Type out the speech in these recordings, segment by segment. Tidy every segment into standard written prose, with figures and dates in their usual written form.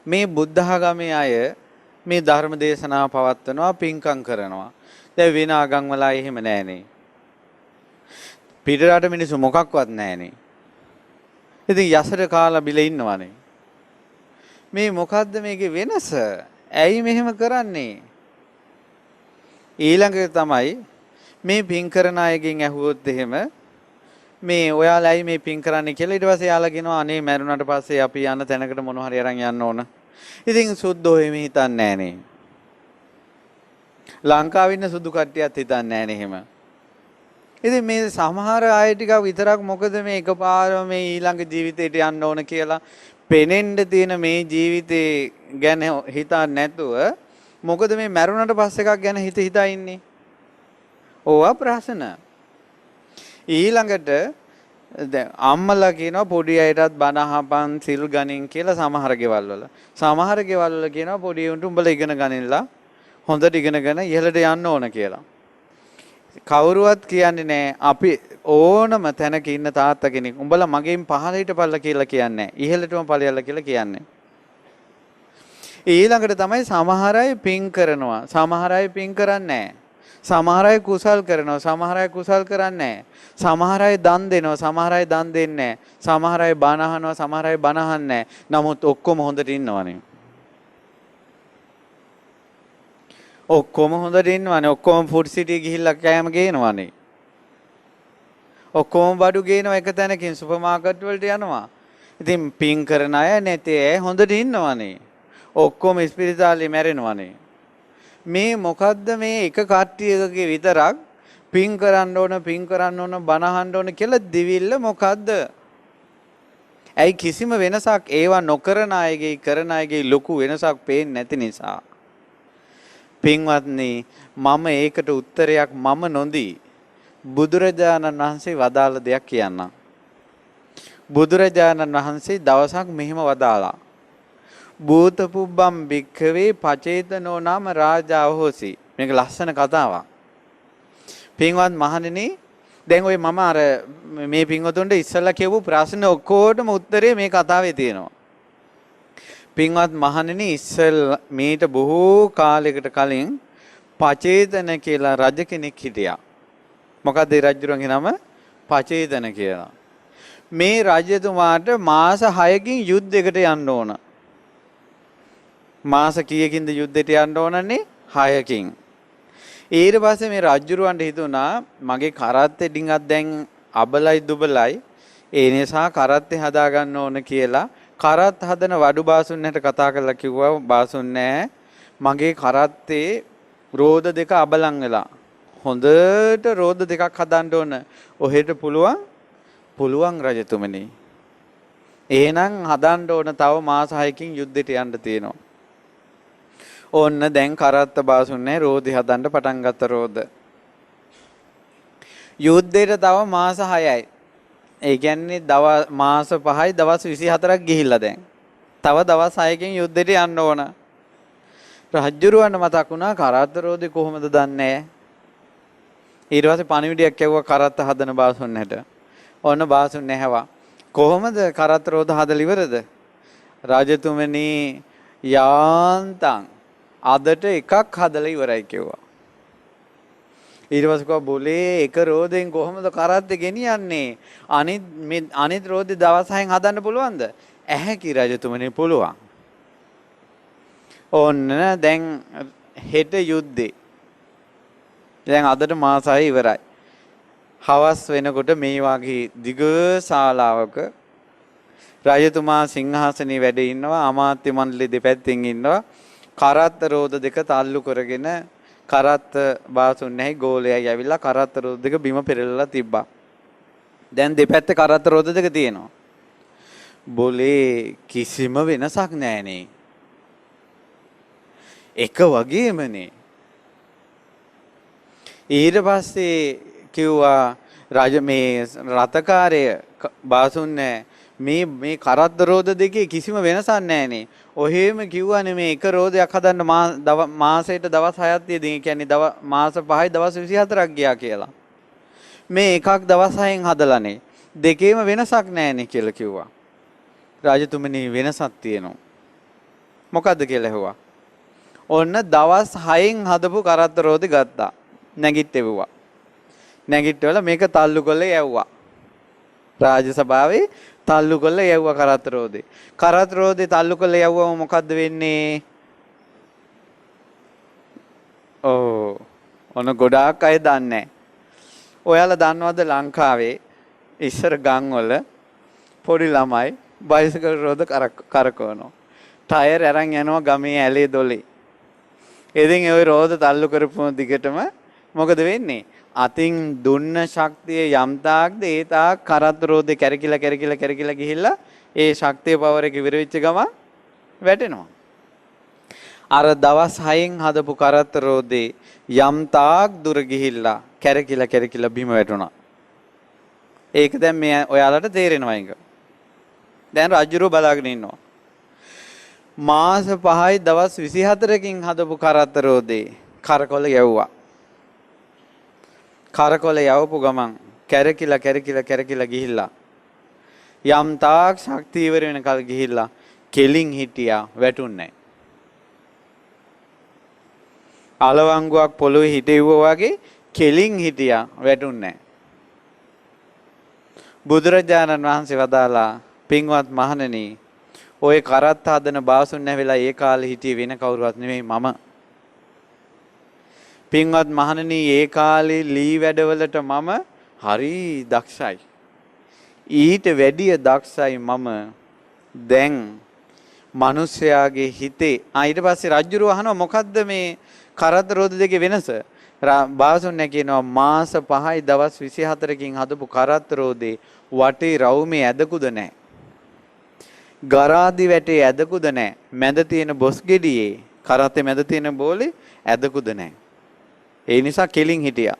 මේ බුද්ධ ආගමේ අය මේ ධර්ම දේශනා පවත්වනවා පින්කම් කරනවා. දැන් වෙන ආගම් වල එහෙම නැහනේ. පිටරට මිනිස්සු මොකක්වත් නැහනේ. ඉතින් යසර කාලා බිල ඉන්නවනේ. මේ මොකද්ද මේකේ වෙනස? ඇයි මෙහෙම කරන්නේ? ඊළඟට තමයි මේ පින් කරන අයගෙන් ඇහුවොත් එහෙම මේ ඔයාලයි මේ පින් කරන්නේ කියලා ඊට පස්සේ යාලා කියනවා අනේ මැරුණාට පස්සේ අපි යන තැනකට මොන හරි අරන් යන්න ඕන. ඉතින් සුද්ධෝ එහෙම හිතන්නේ නැහනේ. ලංකාවේ ඉන්න සුදු කට්ටියත් හිතන්නේ නැහනේ එහෙම. ඉතින් මේ සමහර අය ටිකක් විතරක් මොකද මේ එකපාරම මේ ඊළඟ ජීවිතේට යන්න ඕන කියලා පෙනෙන්න තියෙන මේ ජීවිතේ ගැන හිතන්නේ නැතුව මොකද මේ මැරුණාට පස්සේ එකක් ගැන හිතා ඉන්නේ. ඕවා ප්‍රශ්න. ඊළඟට දැන් අම්මලා කියනවා පොඩි අයටත් බණ අහපන් සිල් ගනින් කියලා සමහර ගෙවල් වල. සමහර ගෙවල් වල කියනවා පොඩි උන්ට උඹලා ඉගෙන ගනින්නලා හොඳට ඉගෙනගෙන ඉහළට යන්න ඕන කියලා. කවුරුවත් කියන්නේ නැහැ අපි ඕනම තැනක ඉන්න තාත්තා කෙනෙක් උඹලා මගෙන් පහළ හිටපල්ලා කියලා කියන්නේ නැහැ. ඉහළටම ඵලයල්ලා කියලා කියන්නේ. ඊළඟට තමයි සමහර අය පින් කරනවා. සමහර අය පින් කරන්නේ නැහැ. සමහර අය කුසල් කරනවා. සමහර අය කුසල් කරන්නේ නැහැ. සමහර අය දන් දෙනවා. සමහර අය දන් දෙන්නේ නැහැ. සමහර අය බණ අහනවා. සමහර අය බණ අහන්නේ නැහැ. නමුත් ඔක්කොම හොඳට ඉන්නවනේ. ඔක්කොම හොඳට ඉන්නවනේ. ඔක්කොම ෆුඩ් සිටි ගිහිල්ලා කෑම ගේනවනේ. ඔක්කොම බඩු ගේනවා එක තැනකින් සුපර් මාකට් වලට යනවා. ඉතින් පින් කරන අය නැති අය හොඳට ඉන්නවනේ. ඔක්කොම ස්පිරිතාලේ මැරෙනවනේ. මේ මොකද්ද මේ එක කට්ටියකගේ විතරක් පින් කරන්න ඕන බණ අහන්න ඕන කියලා දිවිල්ල මොකද්ද? ඇයි කිසිම වෙනසක් ඒවා නොකරන අයගේ කරන අයගේ ලොකු වෙනසක් පේන්නේ නැති නිසා. පින්වත්නි මම ඒකට උත්තරයක් මම නොදී බුදුරජාණන් වහන්සේ වදාළ දෙයක් කියන්නම්. බුදුරජාණන් වහන්සේ දවසක් මෙහෙම වදාලා භූත පුබ්බම් භික්ඛවේ පචේතනෝ නාම රාජා හොසි. මේක ලස්සන කතාවක්. පින්වත් මහණෙනි දැන් ඔය මම අර මේ පින්වතුන්ට ඉස්සල්ලා කියපු ප්‍රශ්න ඔක්කොටම උත්තරේ මේ කතාවේ තියෙනවා. පින්වත් මහණෙනි ඉස්සල් මීට බොහෝ කාලයකට කලින් පචේතන කියලා රජ කෙනෙක් හිටියා. මොකද ඒ රජුරන්ගේ නම පචේතන කියලා. මේ රජතුමාට මාස 6කින් යුද්ධයකට යන්න ඕන. මාස කීයකින්ද යුද්ධයට යන්න ඕනන්නේ? 6කින්. ඊට පස්සේ මේ රජුරවන්ට හිතුණා මගේ කරත්තේ ඩිංගක් දැන් අබලයි දුබලයි. ඒ නිසා කරත්තේ හදා ගන්න ඕන කියලා කරත් හදන වඩු බාසුන්නට කතා කරලා කිව්වා බාසුන් නෑ මගේ කරත්තේ රෝද දෙක අබලන් වෙලා. හොඳට රෝද දෙකක් හදන්න ඕන. ඔහෙට පුළුවන් රජතුමනි. එහෙනම් හදන්න ඕන තව මාස 6කින් යුද්ධයට යන්න තියෙනවා. ඕන්න දැන් කරත්ත බාසුන්නේ රෝදි හදන්න පටන් ගත්ත රෝද. යුද්ධයට තව මාස 6යි. ඒ කියන්නේ මාස 5යි දවස් 24ක් ගිහිල්ලා දැන්. තව දවස් 6කින් යුද්ධයට යන්න ඕන. රජුරවන්න මතක් වුණා කරත්ත රෝදේ කොහොමද දන්නේ? ඊට පස්සේ පණිවිඩයක් කියවුවා කරත්ත හදන බාසුන්නට. ඔන්න බාසුන් නැහැවා. කොහොමද කරත්ත රෝද හදලා ඉවරද? රජතුමනි යාන්තම් අදට එකක් හදලා ඉවරයි කිව්වා. ඊට පස්සේ කිව්වා බොලේ එක රෝදෙන් කොහොමද කරත්තේ ගෙනියන්නේ? අනිත් රෝදේ දවස් 6න් හදන්න පුළුවන්ද? ඇහැකි රජතුමනි පුළුවන්. ඔන්න දැන් හෙට යුද්ධේ. දැන් අදට මාස 6 ඉවරයි. හවස් වෙනකොට මේ වගේ දිග ශාලාවක රජතුමා සිංහාසනේ වැඩ ඉන්නවා. අමාත්‍ය මණ්ඩලෙ දෙපැත්තෙන් ඉන්නවා. කරත්ත රෝද දෙක තල්ලු කරගෙන කරත්ත බාසුන් නැහැ ගෝලයයි ඇවිල්ලා කරත්ත රෝද දෙක බිම පෙරලලා තිබ්බා. දැන් දෙපැත්තේ කරත්ත රෝද දෙක තියෙනවා. බොලේ කිසිම වෙනසක් නැහනේ. එක වගේමනේ. ඊට පස්සේ කිව්වා රජ මේ රතකාරය බාසුන් නැහැ මේ කරත්ත රෝද දෙකේ කිසිම වෙනසක් නැහනේ. ඔහෙම කිව්වනේ මේ එක රෝදයක් හදන්න මාසයට දවස් 6ක් තියෙදී. ඒ කියන්නේ මාස 5යි දවස් 24ක් ගියා කියලා. මේ එකක් දවස් 6න් හදලානේ. දෙකේම වෙනසක් නැහනේ කියලා කිව්වා. රාජතුමනි වෙනසක් තියෙනවා. මොකද්ද කියලා ඇහුවා. ඔන්න දවස් 6න් හදපු කරත්ත රෝදි ගත්තා. නැගිට්ටෙව්වා. නැගිට්ටවල මේක තල්ලු කරලා යවුවා. රාජ්‍ය සභාවේ තල්ලු කරලා යවුවා කරත්ත රෝදේ. කරත්ත රෝදේ තල්ලු කරලා යවුවම මොකද්ද වෙන්නේ? ඔන්න ගොඩාක් අය දන්නේ නැහැ. ඔයාලා දන්නවද ලංකාවේ ඉස්සර ගම් වල පොඩි ළමයි බයිසිකල් රෝද කරකවනවා. ටයර් අරන් යනවා ගමේ ඇලේ දොලේ. ඉතින් ඒ රෝද තල්ලු කරපු දිගටම මොකද වෙන්නේ? අතින් දුන්න ශක්තිය යම් තාක්ද ඒ තාක් කරත් රෝදේ කැරකිලා ගිහිල්ලා ඒ ශක්තිය පවර එක ඉවර වෙච්ච ගමන් වැටෙනවා. අර දවස් 6න් හදපු කරත් රෝදේ යම් තාක් දුර ගිහිල්ලා කැරකිලා බිම වැටුණා. ඒක දැන් මේ ඔයාලට තේරෙනවා ඒක. දැන් රජුරෝ බලාගෙන ඉන්නවා. මාස 5යි දවස් 24කින් හදපු කරත් රෝදේ කරකොල යවුවා. කරකොල යවපු ගමන් කැරකිලා ගිහිල්ලා යම් තාක් ශක්තිය ඉවර වෙනකල් ගිහිල්ලා කෙලින් හිටියා වැටුන්නේ නැහැ. අලවංගුවක් පොළොවේ හිටෙව්වා වගේ කෙලින් හිටියා වැටුන්නේ නැහැ. බුදුරජාණන් වහන්සේ වදාලා පින්වත් මහණෙනි ඔය කරත් හදන බාසුන් නැවිලා ඒ කාලේ හිටියේ වෙන කවුරුවත් නෙමෙයි මම. පින්වත් මහණෙනි ඒ කාලේ ලී වැඩවලට මම හරි දක්ෂයි. ඊට වැඩිය දක්ෂයි මම දැන් මිනිස්යාගේ හිතේ. ඊට පස්සේ රජුරෝ අහනවා මොකද්ද මේ කරත් රෝද දෙකේ වෙනස? බාසුන් කියනවා මාස 5යි දවස් 24කින් හදපු කරත් රෝදේ වටේ රවුමේ ඇදකුද නැහැ. ගරාදි වැටේ ඇදකුද නැහැ. මැද තියෙන බොස් ගෙඩියේ කරත්තේ මැද තියෙන බෝලේ ඇදකුද නැහැ. ඒ නිසා කෙලින් හිටියා.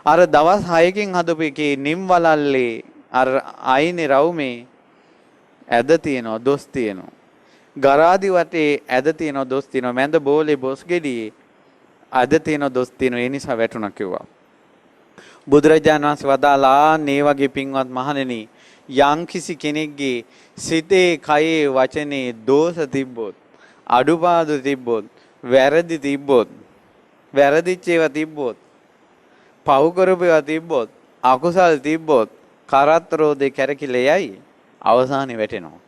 අර දවස් 6කින් හදපු එකේ නිම් වලල්ලේ අර අයිනේ රවුමේ ඇද තියෙනවා දොස් තියෙනවා. ගරාදි වටේ ඇද තියෙනවා දොස් තියෙනවා. මැද බෝලේ බොස් ගෙඩියේ ඇද තියෙනවා දොස් තියෙනවා. ඒ නිසා වැටුණා කිව්වා. බුදුරජාණන් වහන්සේ වදාලා මේ වගේ පින්වත් මහණෙනි යම් කිසි කෙනෙක්ගේ සිතේ කයේ වචනේ දෝෂ තිබ්බොත් අඩුපාඩු තිබ්බොත් වැරදි තිබ්බොත් වැරදිච්ච ඒවා තිබ්බොත් පව් කරපේවා තිබ්බොත් අකුසල් තිබ්බොත් කරත් රෝදේ කැරකිලෙයයි අවසානයේ වැටෙනවා.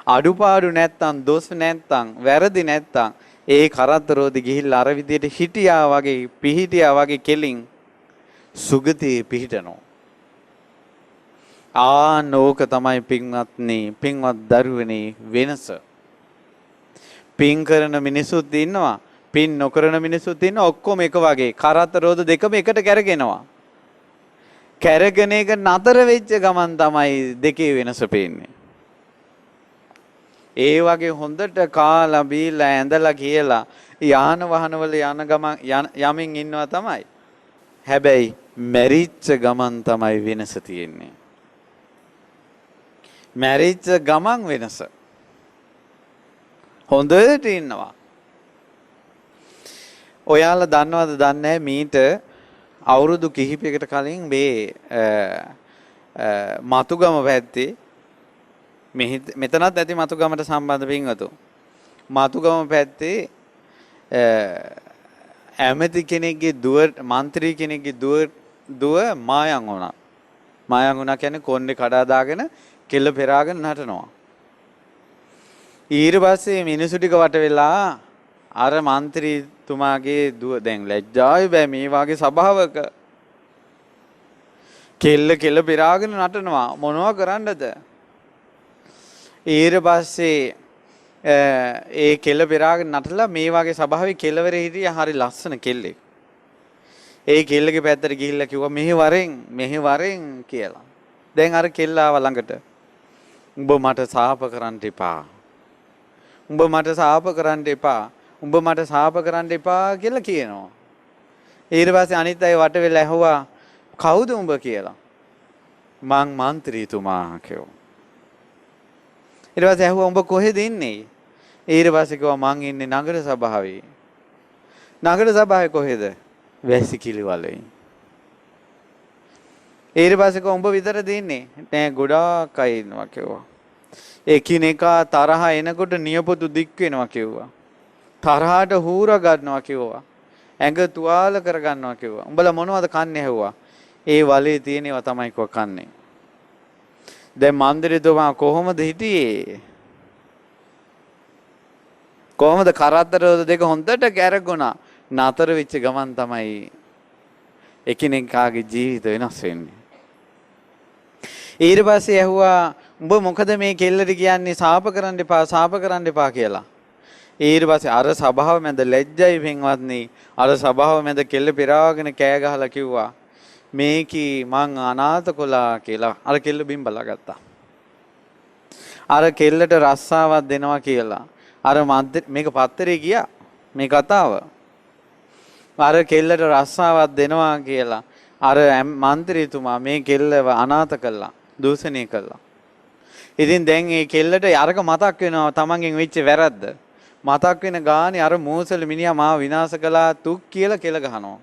අඩුපාඩු නැත්තම් දොස් නැත්තම් වැරදි නැත්තම් ඒ කරත් රෝදේ ගිහිල්ලා අර විදියට හිටියා වගේ පිහිටියා වගේ කෙලින් සුගතියේ පිහිටනවා. නෝක තමයි පින්වත්නි පින්වත් දරුවනේ වෙනස. පින් කරන මිනිසුත් ඉන්නවා පින් නොකරන මිනිසුත් ඉන්නවා ඔක්කොම එක වගේ කරත් රෝද දෙකම එකට කැරගෙනවා. කැරගෙන එක නතර වෙච්ච ගමන් තමයි දෙකේ වෙනස පේන්නේ. ඒ වගේ හොඳට කාලා බීලා ඇඳලා කියලා යාන වාහනවල යන ගමන් යමින් ඉන්නවා තමයි. හැබැයි මැරිච්ච ගමන් තමයි වෙනස තියෙන්නේ. මැරිච්ච ගමන් වෙනස. හොඳට ඉන්නවා. ඔයාලා දන්නවද දන්නේ නැහැ මීට අවුරුදු කිහිපයකට කලින් මේ මතුගම පැත්තේ මෙතනත් ඇති මතුගමට සම්බන්ධ පින්වතු. මතුගම පැත්තේ ඇමති කෙනෙක්ගේ දුව മന്ത്രി කෙනෙක්ගේ දුව මායම් වුණා. මායම් වුණා කියන්නේ කොණ්ඩේ කඩා දාගෙන කෙල්ල පෙරාගෙන නටනවා. ඊට පස්සේ මිනිසු ටික වට වෙලා අර മന്ത്രിතුමාගේ දුව දැන් ලැජ්ජායි බෑ මේ වාගේ සභාවක කෙල්ල පෙරාගෙන නටනවා මොනවා කරන්නද? ඊට පස්සේ ඒ කෙල්ල පෙරාගෙන නටලා මේ වාගේ සභාවේ කෙල්ලවර හිටිය හරි ලස්සන කෙල්ලෙක්. ඒ කෙල්ලගේ පැත්තට ගිහිල්ලා කිව්වා මෙහෙ වරෙන් කියලා. දැන් අර කෙල්ල ආව ළඟට. උඹ මට සාප කරන්න එපා. උඹ මට සාප කරන්න එපා. උඹ මට සාප කරන්න එපා කියලා කියනවා. ඊට පස්සේ අනිත් අය වට වෙලා ඇහුවා කවුද උඹ කියලා. මං മന്ത്രിතුමා කිව්වා. ඊට පස්සේ ඇහුවා උඹ කොහෙද ඉන්නේ? ඊට පස්සේ කිව්වා මං ඉන්නේ නගර සභාවේ. නගර සභාවේ කොහෙද? වැසිකිලි වලේ. ඊට පස්සේ කිව්වා උඹ විතරද ඉන්නේ? නෑ ගොඩාක් අය ඉන්නවා කිව්වා. එකිනෙකා තරහ එනකොට නියපොතු දික් වෙනවා කිව්වා. තරහට හූර ගන්නවා කිව්වා. ඇඟ තුවාල කර ගන්නවා කිව්වා. උඹලා මොනවද කන්නේ ඇහුවා. ඒ වලේ තියෙනවා තමයි කන්නේ. දැන් මන්දිරේතුමා කොහොමද හිටියේ? කොහොමද කරත්තර දෙක හොඳට ගැරගුණා. නතර වෙච්ච ගමන් තමයි එකිනෙකාගේ ජීවිත වෙනස් වෙන්නේ. ඊට පස්සේ ඇහුවා උඹ මොකද මේ කෙල්ලට කියන්නේ සාප කරන්න එපා කියලා. ඊට පස්සේ අර සභාව මැද ලැජ්ජයි පින්වත්නි. අර සභාව මැද කෙල්ල පෙරාගෙන කෑ ගහලා කිව්වා මේකී මං අනාථ කොලා කියලා. අර කෙල්ල බිම් බලා ගත්තා. අර කෙල්ලට රස්සාවක් දෙනවා කියලා. අර මේක පත්තරේ ගියා මේ කතාව. අර කෙල්ලට රස්සාවක් දෙනවා කියලා. අර මන්ත්‍රීතුමා මේ කෙල්ලව අනාථ කළා. දූෂණය කළා. ඉතින් දැන් මේ කෙල්ලට අරක මතක් වෙනවා තමන්ගෙන් වෙච්ච වැරද්ද. මතක් වෙන ගානේ අර මෝසල මිනිහා මාව විනාශ කළා තුක් කියලා කෙල ගහනවා.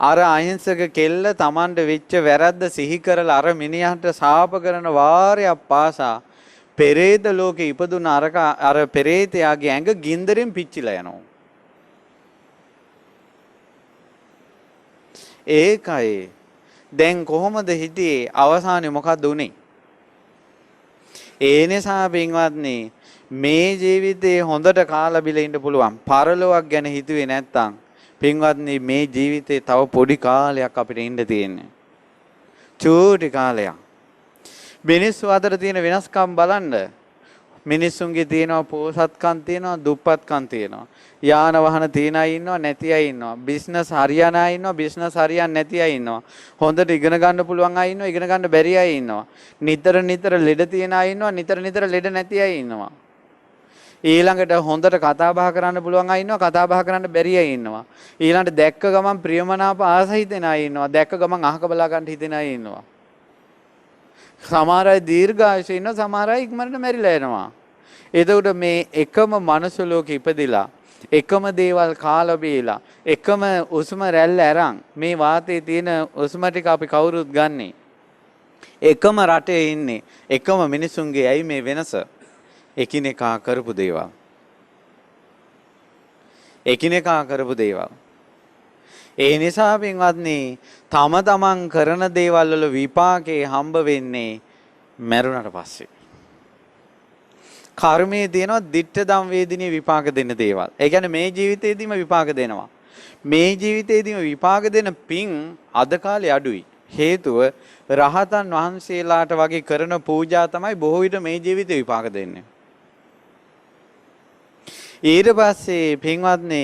අර අහිංසක කෙල්ල තමන්ට වෙච්ච වැරද්ද සිහි කරලා අර මිනිහට සාප කරන වාරයක් පාසා පෙරේත ලෝකේ ඉපදුන අර පෙරේතයාගේ ඇඟ ගින්දරෙන් පිච්චිලා යනවා. ඒකයි දැන් කොහොමද හිටියේ අවසානයේ මොකද්ද උනේ? ඒ නිසා පින්වත්නි මේ ජීවිතේ හොඳට කාලා බිලා ඉන්න පුළුවන්. පරලොවක් ගැන හිතුවේ නැත්තම් පින්වත්නි මේ ජීවිතේ තව පොඩි කාලයක් අපිට ඉන්න තියෙන්නේ. චූටි කාලයක්. මිනිස්සු අතර තියෙන වෙනස්කම් බලන්න. මිනිස්සුන්ගේ තියෙනවා පෝසත්කම් තියෙනවා දුප්පත්කම් තියෙනවා. යාන වාහන තියන අය ඉන්නවා නැති අය ඉන්නවා. බිස්නස් හරියන අය ඉන්නවා බිස්නස් හරියන්නේ නැති අය ඉන්නවා. හොඳට ඉගෙන ගන්න පුළුවන් අය ඉන්නවා ඉගෙන ගන්න බැරි අය ඉන්නවා. නිතර ලෙඩ තියෙන අය ඉන්නවා නිතර ලෙඩ නැති අය ඉන්නවා. ඊළඟට හොඳට කතා බහ කරන්න පුළුවන් අය ඉන්නවා කතා බහ කරන්න බැරි අය ඉන්නවා. ඊළඟට දැක්ක ගමන් ප්‍රියමනාප ආස හිතෙන අය ඉන්නවා. දැක්ක ගමන් අහක බලා ගන්න හිතෙන අය ඉන්නවා. සමහර අය දීර්ඝායුෂ ඉන්නවා සමහර අය ඉක්මනට මැරිලා යනවා. එතකොට මේ එකම මනුස්ස ලෝකෙ ඉපදිලා එකම දේවල් කාලා බීලා එකම උස්ම රැල්ල අරන් මේ වාතයේ තියෙන උස්ම ටික අපි කවුරුත් ගන්නෙ එකම රටේ ඉන්නේ එකම මිනිසුන්ගේ ඇයි මේ වෙනස? එකිනෙකා කරපු දේවල්. එකිනෙකා කරපු දේවල්. ඒ නිසා පින්වත්නි තම තමන් කරන දේවල් වල විපාකේ හම්බ වෙන්නේ මරුණට පස්සේ. කර්මයේ තියෙනවා ditta dam වේදිනිය විපාක දෙන්න දේවල්. ඒ කියන්නේ මේ ජීවිතේදීම විපාක දෙනවා. මේ ජීවිතේදීම විපාක දෙන පින් අද කාලේ අඩුයි. හේතුව රහතන් වහන්සේලාට වගේ කරන පූජා තමයි බොහෝ විට මේ ජීවිතේ විපාක දෙන්නේ. ඊට පස්සේ පින්වත්නි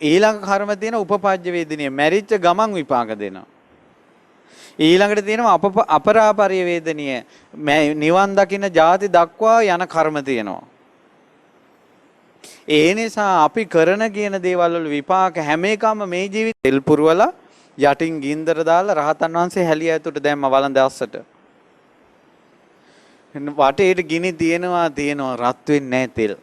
ඊළඟ කර්ම තියෙන උපපජ්ජ වේදිනිය මැරිච්ච ගමන් විපාක දෙනවා. ඊළඟට තියෙනවා අපරාපරිය වේදනීය නිවන් දකින්න ಜಾති දක්වා යන කර්ම තියෙනවා. ඒ නිසා අපි කරන කියන දේවල් වල විපාක හැම එකම මේ ජීවිතේ තෙල් පුරවලා යටින් ගින්දර දාලා රහතන් වහන්සේ හැලිය ඇතුළට දැම්ම වළඳ අස්සට. වටේට ගිනි තියෙනවා රත් වෙන්නේ නැහැ තෙල්.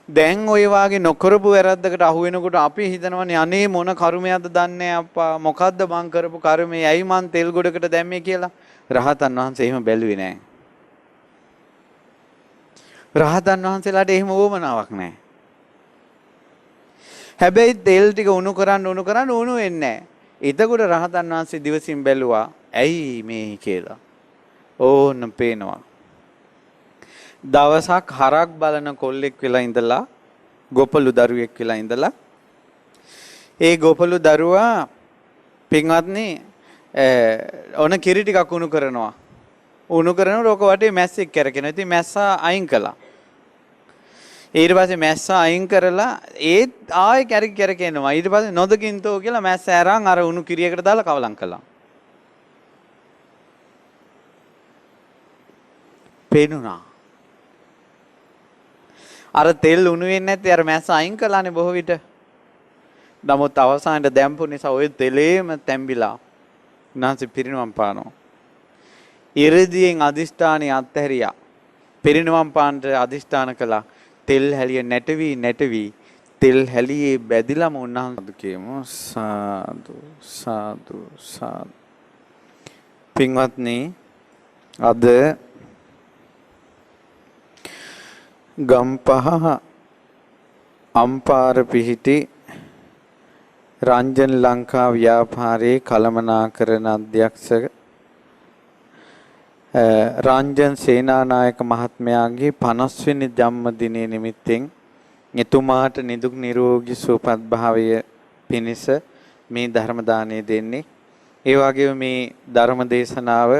දැන් ඔය වාගේ නොකරපු වැරද්දකට අහු වෙනකොට අපි හිතනවානේ අනේ මොන කර්මයක්ද දන්නේ අප්පා මොකද්ද මං කරපු කර්මය ඇයි මං තෙල් ගොඩකට දැම්මේ කියලා. රහතන් වහන්සේ එහෙම බැලුවේ නැහැ. රහතන් වහන්සේලාට එහෙම ඕමනාවක් නැහැ. හැබැයි තෙල් ටික උණු කරන්න උණු වෙන්නේ නැහැ. එතකොට රහතන් වහන්සේ දිවසින් බැලුවා ඇයි මේ කියලා. ඕන්න පේනවා. දවසක් හරක් බලන කොල්ලෙක් වෙලා ඉඳලා ගොපලු දරුවෙක් වෙලා ඉඳලා ඒ ගොපලු දරුවා පින්වත්නි ඕන කිරි ටිකක් උණු කරනවා. උණු කරනකොට ඔක වටේ මැස්සෙක් කැරකෙනවා. ඉතින් මැස්සා අයින් කළා. ඊට පස්සේ මැස්සා අයින් කරලා ඒත් ආයෙ කැරකෙනවා. ඊට පස්සේ නොදකින්තෝ කියලා මැස්ස ඇරන් අර උණු කිරියකට දාලා කවලම් කළා. පේනුණා. අර තෙල් උණු වෙන්නේ නැත්නම් අර මැස්ස අයින් කළානේ බොහෝ විට. නමුත් අවසානයේ දැම්පු නිසා ওই තෙලේම තැඹිලා උන්වහන්සේ පිරිනිවන් පානවා. ඉරදීන් අදිෂ්ඨානිය අත්හැරියා. පිරිනිවන් පාන්නට අදිෂ්ඨාන කළා. තෙල් හැලිය නැටවි තෙල් හැලියේ බැදිලාම උන්වහන්සේ කියමු සාදු සාදු සාදු. පින්වත්නි අද ගම්පහ අම්පාර පිහිටි රංජන් ලංකා ව්‍යාපාරයේ කළමනාකරන අධ්‍යක්ෂක රංජන් සේනානායක මහත්මයාගේ 50 වෙනි ජන්මදිනය නිමිත්තෙන් එතුමාට නිදුක් නිරෝගී සුවපත් භාවය පිණිස මේ ධර්ම දානය දෙන්නේ. ඒ වගේම මේ ධර්ම දේශනාව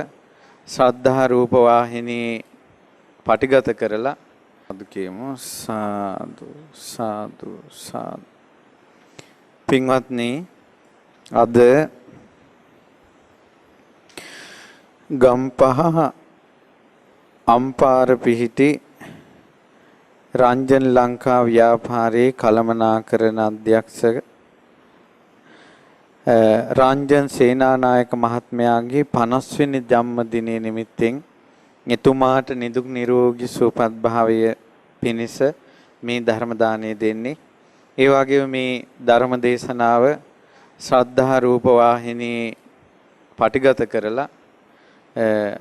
ශ්‍රද්ධා රූප වාහිනී පටිගත කරලා අද කියමු සාදු සාදු සාදු. පින්වත්නි, අද ගම්පහ අම්පාර පිහිටි රංජන් ලංකා ව්‍යාපාරයේ කළමනාකරන අධ්‍යක්ෂක රංජන් සේනානායක මහත්මයාගේ 50 වෙනි ජන්මදිනය නිමිත්තෙන් එතුමාට නිදුක් නිරෝගී සුවපත් භාවය පිණිස මේ ධර්ම දානය දෙන්නේ. ඒ වගේම මේ ධර්ම දේශනාව ශ්‍රද්ධා රූප වාහිනී පටිගත කරලා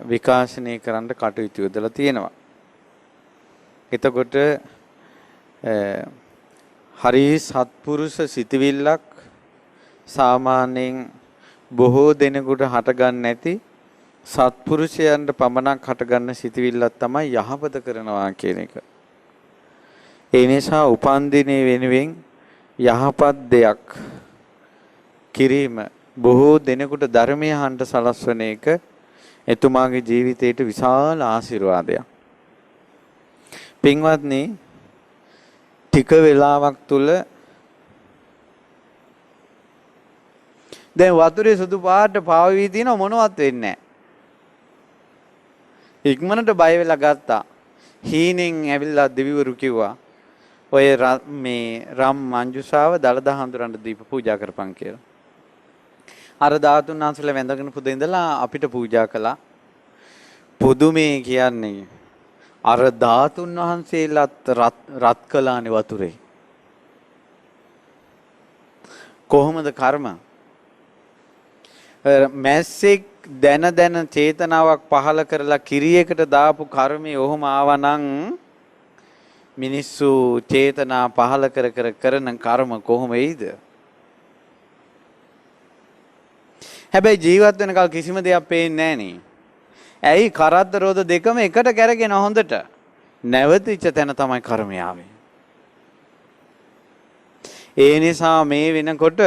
විකාශනය කරන්න කටයුතු යොදලා තියෙනවා. එතකොට හරි සත්පුරුෂ සිතවිල්ලක් සාමාන්‍යයෙන් බොහෝ දෙනෙකුට හටගන්නේ නැති සත්පුරුෂයන්ට පමණක් හටගන්න සිතවිල්ලක් තමයි යහපත කරනවා කියන එක. ඒ නිසා උපන්දිනේ වෙනුවෙන් යහපත් දෙයක් කිරීම බොහෝ දෙනෙකුට ධර්මය අහන්න සලස්වන එක එතුමාගේ ජීවිතයට විශාල ආශිර්වාදයක්. පින්වත්නි, ටික වෙලාවක් තුල දැන් වතුරේ සුදු පාට පාවී තියෙන මොනවත් වෙන්නේ නැහැ. ඉක්මනට බය වෙලා ගත්තා. හීනෙන් ඇවිල්ලා දෙවිවරු කිව්වා ඔය මේ රම් මංජුසාව දලදා හඳුරන්න දීප පූජා කරපන් කියලා. අර ධාතුන් වහන්සේලා වැඳගෙන පුද ඉඳලා අපිට පූජා කළා. පුදුමේ කියන්නේ අර ධාතුන් වහන්සේලාත් රත් කළානේ වතුරේ. කොහොමද කර්ම? මැස්සෙක් දැන චේතනාවක් පහල කරලා කිරියකට දාපු කර්මය ඔහොම ආවනම් මිනිස්සු චේතනා පහල කරන කර්ම කොහොම වෙයිද? හැබැයි ජීවත් වෙනකල් කිසිම දෙයක් පේන්නේ නැහනේ. ඇයි කරද්ද රෝධ දෙකම එකට කැරගෙන හොඳට නැවතිච්ච තැන තමයි කර්මය ආවේ. ඒ නිසා මේ වෙනකොට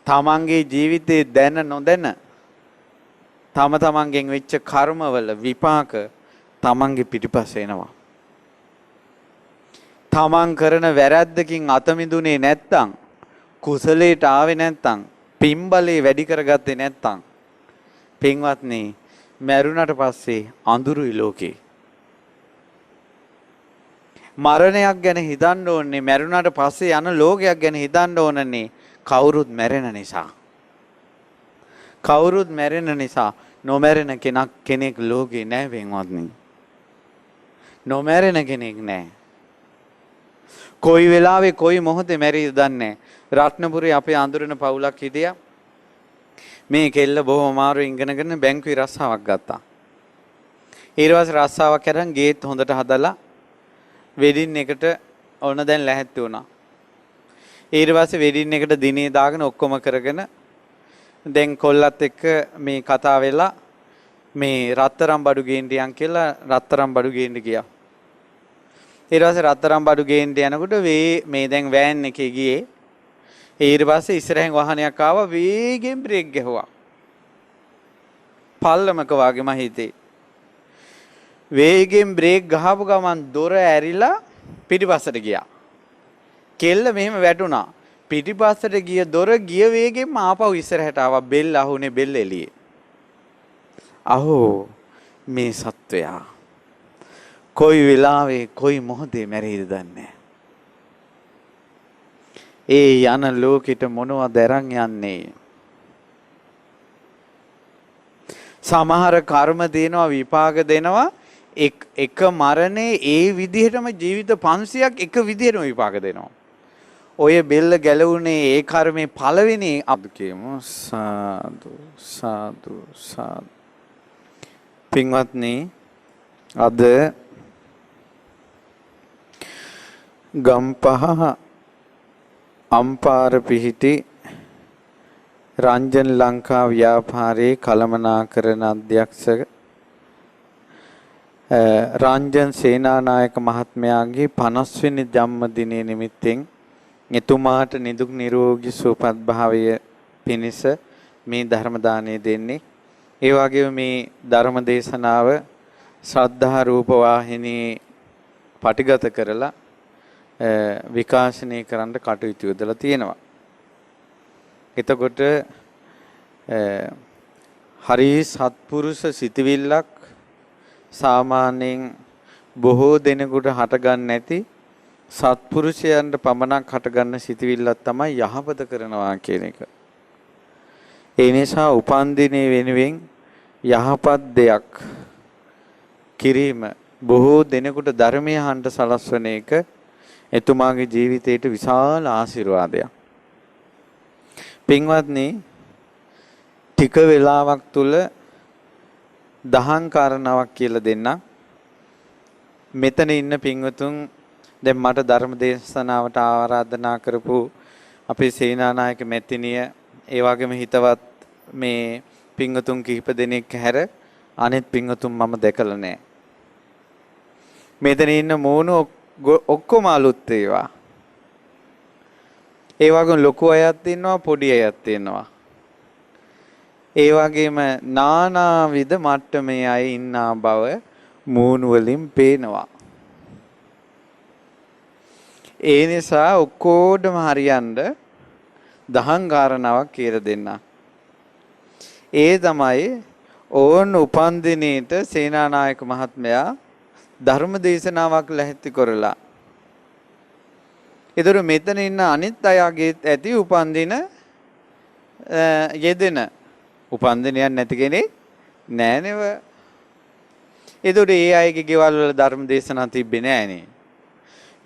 තමන්ගේ ජීවිතේ දැන නොදැන තමන්ගෙන් වෙච්ච කර්මවල විපාක තමන්ගේ පිටිපස්ස එනවා. තමන් කරන වැරැද්දකින් අත මිදුනේ නැත්තම්, කුසලයට ආවේ නැත්තම්, පින්බලේ වැඩි කරගත්තේ නැත්තම්, පින්වත්නි, මැරුණට පස්සේ අඳුරුයි ලෝකේ. මරණයක් ගැන හිතන්න ඕනේ, මැරුණට පස්සේ යන ලෝකයක් ගැන හිතන්න ඕනනේ. කවුරුත් මැරෙන නිසා. කවුරුත් මැරෙන නිසා නොමැරෙන කෙනෙක් ලෝකේ නැහැ වෙන්වත්නි. නොමැරෙන කෙනෙක් නැහැ. කොයි වෙලාවෙ කොයි මොහොතේ මැරෙයිද දන්නේ නැහැ. රත්නපුරේ අපේ අඳුරන පවුලක් හිටියා. මේ කෙල්ල බොහොම අමාරුවෙන් ඉගෙනගෙන බැංකුවේ රස්සාවක් ගත්තා. ඊට පස්සේ රස්සාවක් කරන් ගේට් හොඳට හදලා වෙඩින් එකට ඕන දැන් ලැහැත්ති වුණා. ඊට පස්සේ වෙඩින් එකට දිනේ දාගෙන ඔක්කොම කරගෙන දැන් කොල්ලත් එක්ක මේ කතා වෙලා මේ රත්තරන් බඩු ගේන්න යන් කියලා රත්තරන් බඩු ගේන්න ගියා. ඊට පස්සේ රත්තරන් බඩු ගේන්න යනකොට මේ දැන් වෑන් එකේ ගියේ. ඊට පස්සේ ඉස්සරහෙන් වාහනයක් ආවා, වේගෙන් බ්‍රේක් ගැහුවා. පල්ලමක වාගේ මම හිතේ. වේගෙන් බ්‍රේක් ගහපු ගමන් දොර ඇරිලා පිටිපස්සට ගියා. කෙල්ල මෙහෙම වැටුණා. පිටිපස්සට ගිය දොර ගිය වේගෙන්ම ආපහු ඉස්සරහට ආවා. බෙල්ල අහුනේ, බෙල්ල එළියේ. අහෝ මේ සත්වයා කොයි වෙලාවෙ කොයි මොහොතේ මැරෙයිද දන්නේ. ඒ යන ලෝකෙට මොනවද අරන් යන්නේ? සමහර කර්ම දෙනවා, විපාක දෙනවා. එක මරණේ ඒ විදිහටම ජීවිත 500ක් එක විදිහටම විපාක දෙනවා. ඔය බෙල්ල ගැලවුනේ ඒ කර්මේ පළවෙනි අපි කියමු සාදු සාදු සාදු. පින්වත්නි අද ගම්පහ අම්පාර පිහිටි රංජන් ලංකා ව්‍යාපාරයේ කළමනාකරන අධ්‍යක්ෂක රංජන් සේනානායක මහත්මයාගේ 50 වෙනි ජන්මදිනය නිමිත්තෙන් එතුමාට නිදුක් නිරෝගී සුවපත් භාවය පිණිස මේ ධර්ම දානය දෙන්නේ. ඒ වගේම මේ ධර්ම දේශනාව ශ්‍රද්ධා රූප වාහිනී පටිගත කරලා විකාශනය කරන්න කටයුතු යොදලා තියෙනවා. එතකොට හරි සත්පුරුෂ සිතවිල්ලක් සාමාන්‍යයෙන් බොහෝ දෙනෙකුට හටගන්න නැති සත්පුරුෂයන්ට පමණක් හටගන්න සිතවිල්ලක් තමයි යහපත කරනවා කියන එක. ඒ නිසා උපන්දිනේ වෙනුවෙන් යහපත් දෙයක් කිරීම බොහෝ දෙනෙකුට ධර්මය අහන්න සලස්වන එක එතුමාගේ ජීවිතයට විශාල ආශිර්වාදයක්. පින්වත්නි ටික වෙලාවක් තුල දහම් කාරණාවක් කියලා දෙන්න. මෙතන ඉන්න පින්වතුන් දැන් මට ධර්ම දේශනාවට ආරාධනා කරපු අපේ සේනානායක මැතිණිය ඒ වගේම හිතවත් මේ පින්වතුන් කිහිප දෙනෙක් හැර අනෙත් පින්වතුන් මම දැකලා නැහැ. මෙතන ඉන්න මූණු ඔක්කොම අලුත් ඒවා. ඒ වගේම ලොකු අයත් ඉන්නවා පොඩි අයත් ඉන්නවා. ඒ වගේම නානාවිද මට්ටමේ අය ඉන්නා බව මූණු වලින් පේනවා. ඒ නිසා ඔක්කොඩම හරියන්න දහම් කාරණාවක් කියලා දෙන්න. ඒ තමයි ඕන් උපන්දිනේට සේනානායක මහත්මයා ධර්ම දේශනාවක් ලැහැත්ති කරලා. ඒතර මෙතන ඉන්න අනිත් අයගේ ඇති උපන්දින යෙදෙන උපන්දිනයක් නැති කෙනෙක් නෑ නේව. ඒතර ඒ අයගේ ගෙවල් වල ධර්ම දේශනා තිබ්බේ නෑනේ.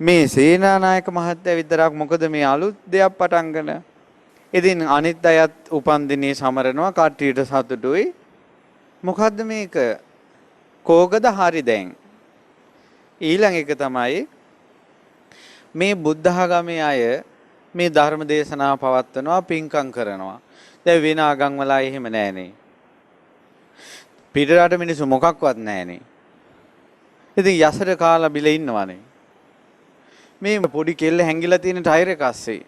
මේ සේනානායක මහත්තයා විතරක් මොකද මේ අලුත් දෙයක් පටන් ගන්න. ඉතින් අනිත් අයත් උපන්දිනේ සමරනවා කට්ටියට සතුටුයි. මොකද්ද මේක? කෝකද හරි දැන්. ඊළඟ එක තමයි මේ බුද්ධ ආගමේ අය මේ ධර්ම දේශනාව පවත්වනවා පින්කම් කරනවා. දැන් වෙන ආගම් වල එහෙම නෑනේ. පිටරට මිනිස්සු මොකක්වත් නෑනේ. ඉතින් යසර කාලා බිල ඉන්නවනේ. මේ පොඩි කෙල්ල හැංගිලා තියෙන ටයර් එක අස්සේ.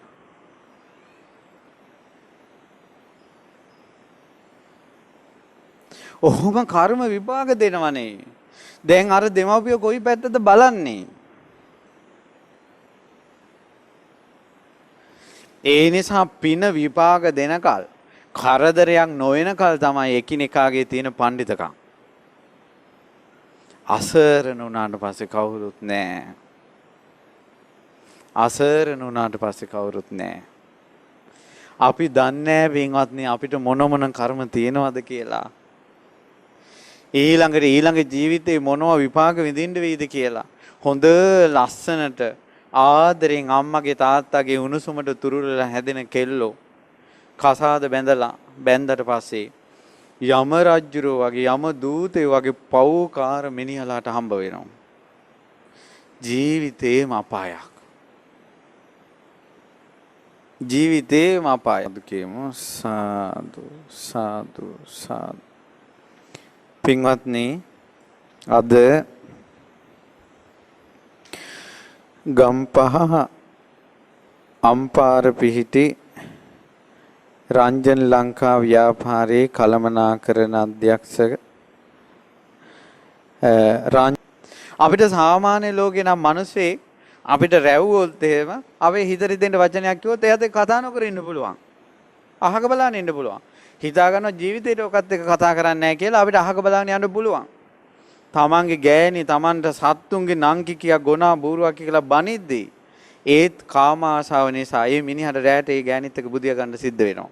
ඔහොම කර්ම විපාක දෙනවනේ. දැන් අර දෙමව්පිය කොයි පැත්තද බලන්නේ? ඒ නිසා පින විපාක දෙනකල් කරදරයක් නොවනකල් තමයි එකිනෙකාගේ තියෙන පඬිතකම්. අසරණ වුණාට පස්සේ කවුරුත් නැහැ. අසරණ වුණාට පස්සේ කවුරුත් නැහැ. අපි දන්නේ පින්වත්නි අපිට මොන කර්ම තියෙනවද කියලා. ඊළඟ ජීවිතේ මොනවා විපාක විඳින්න වෙයිද කියලා. හොඳ ලස්සනට ආදරෙන් අම්මගේ තාත්තගේ උණුසුමට තුරුලලා හැදෙන කෙල්ලෝ කසාද බැඳලා පස්සේ යම රජුරෝ වගේ යම දූතයෝ වගේ පව්කාර මිනිහලාට හම්බ වෙනවා. ජීවිතේම අපායක්. ජීවිතේම අපායක්. කියමු සාදු සාදු සාදු. පින්වත්නි අද ගම්පහ අම්පාර පිහිටි රංජන් ලංකා ව්‍යාපාරයේ කළමනාකරන අධ්‍යක්ෂක අපිට සාමාන්‍ය ලෝකේ නම් මිනිස්සේ අපිට රැව්වොත් එහෙම අපේ හිතට දෙන්න වචනයක් කිව්වොත් එයාට කතා නොකර ඉන්න පුළුවන්. අහක බලන්න ඉන්න පුළුවන්. හිතා ගන්න ජීවිතේට ඔකත් එක්ක කතා කරන්නේ නැහැ කියලා අපිට අහක බලන්න යන්න පුළුවන්. තමන්ගේ ගෑණි තමන්ට සත්තුන්ගේ නංකි කියා ගොනා බූරුවක් කියලා බනිද්දී ඒත් කාම ආශාව නිසා ඒ මිනිහට රැට ඒ ගෑණිත් එක්ක බුදියා ගන්න සිද්ධ වෙනවා.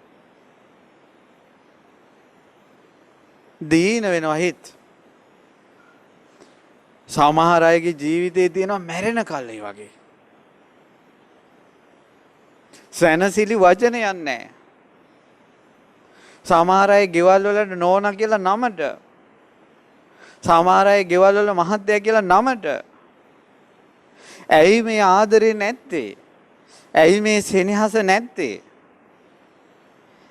දීන වෙනවා හිත. සමහර අයගේ ජීවිතේ තියෙනවා මැරෙන කල්ලි වගේ. සැනසිලි වචනයක් නැහැ. සමහර අය ගෙවල් වලට නෝනා කියලා නමට සමහර අය ගෙවල් වල මහත්තයා කියලා නමට. ඇයි මේ ආදරේ නැත්තේ? ඇයි මේ සෙනෙහස නැත්තේ?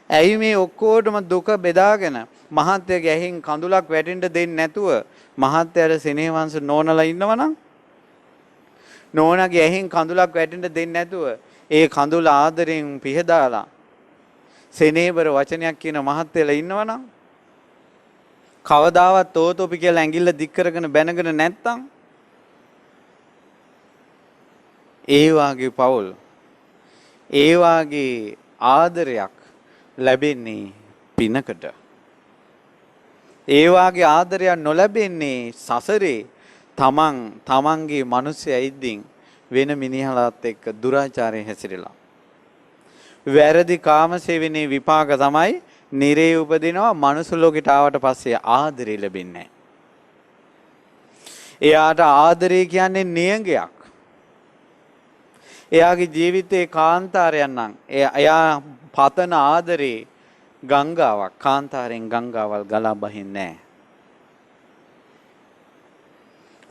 ඇයි මේ ඔක්කොටම දුක බෙදාගෙන මහත්තයාගේ ඇහින් කඳුලක් වැටෙන්න දෙන්නේ නැතුව මහත්තයාට සෙනෙහවංශ නෝනලා ඉන්නවනම් නෝනාගේ ඇහින් කඳුලක් වැටෙන්න දෙන්නේ නැතුව ඒ කඳුල ආදරෙන් පිහදාලා සෙනෙහබර වචනයක් කියන මහත්තයලා ඉන්නවනම් කවදාවත් තෝතෝපි කියලා ඇඟිල්ල දික් කරගෙන බැනගෙන නැත්තම් ඒ වාගේ පවුල් ඒ වාගේ ආදරයක් ලැබෙන්නේ පිනකට. ඒ වාගේ ආදරයක් නොලැබෙන්නේ සසරේ තමන්ගේ මිනිස්සයා ඉදින් වෙන මිනිහලාත් එක්ක දුරාචාරයෙන් හැසිරෙලා. වැරදි කාමසේවනයේ විපාක තමයි නිරේ උපදිනවා. මනුස්ස ලෝකෙට ආවට පස්සේ ආදරේ ලැබෙන්නේ නැහැ. එයාට ආදරේ කියන්නේ නියඟයක්. එයාගේ ජීවිතේ කාන්තාරයක් නම් එයා පතන ආදරේ ගංගාවක්. කාන්තාරෙන් ගංගාවල් ගලා බහින්නේ නැහැ.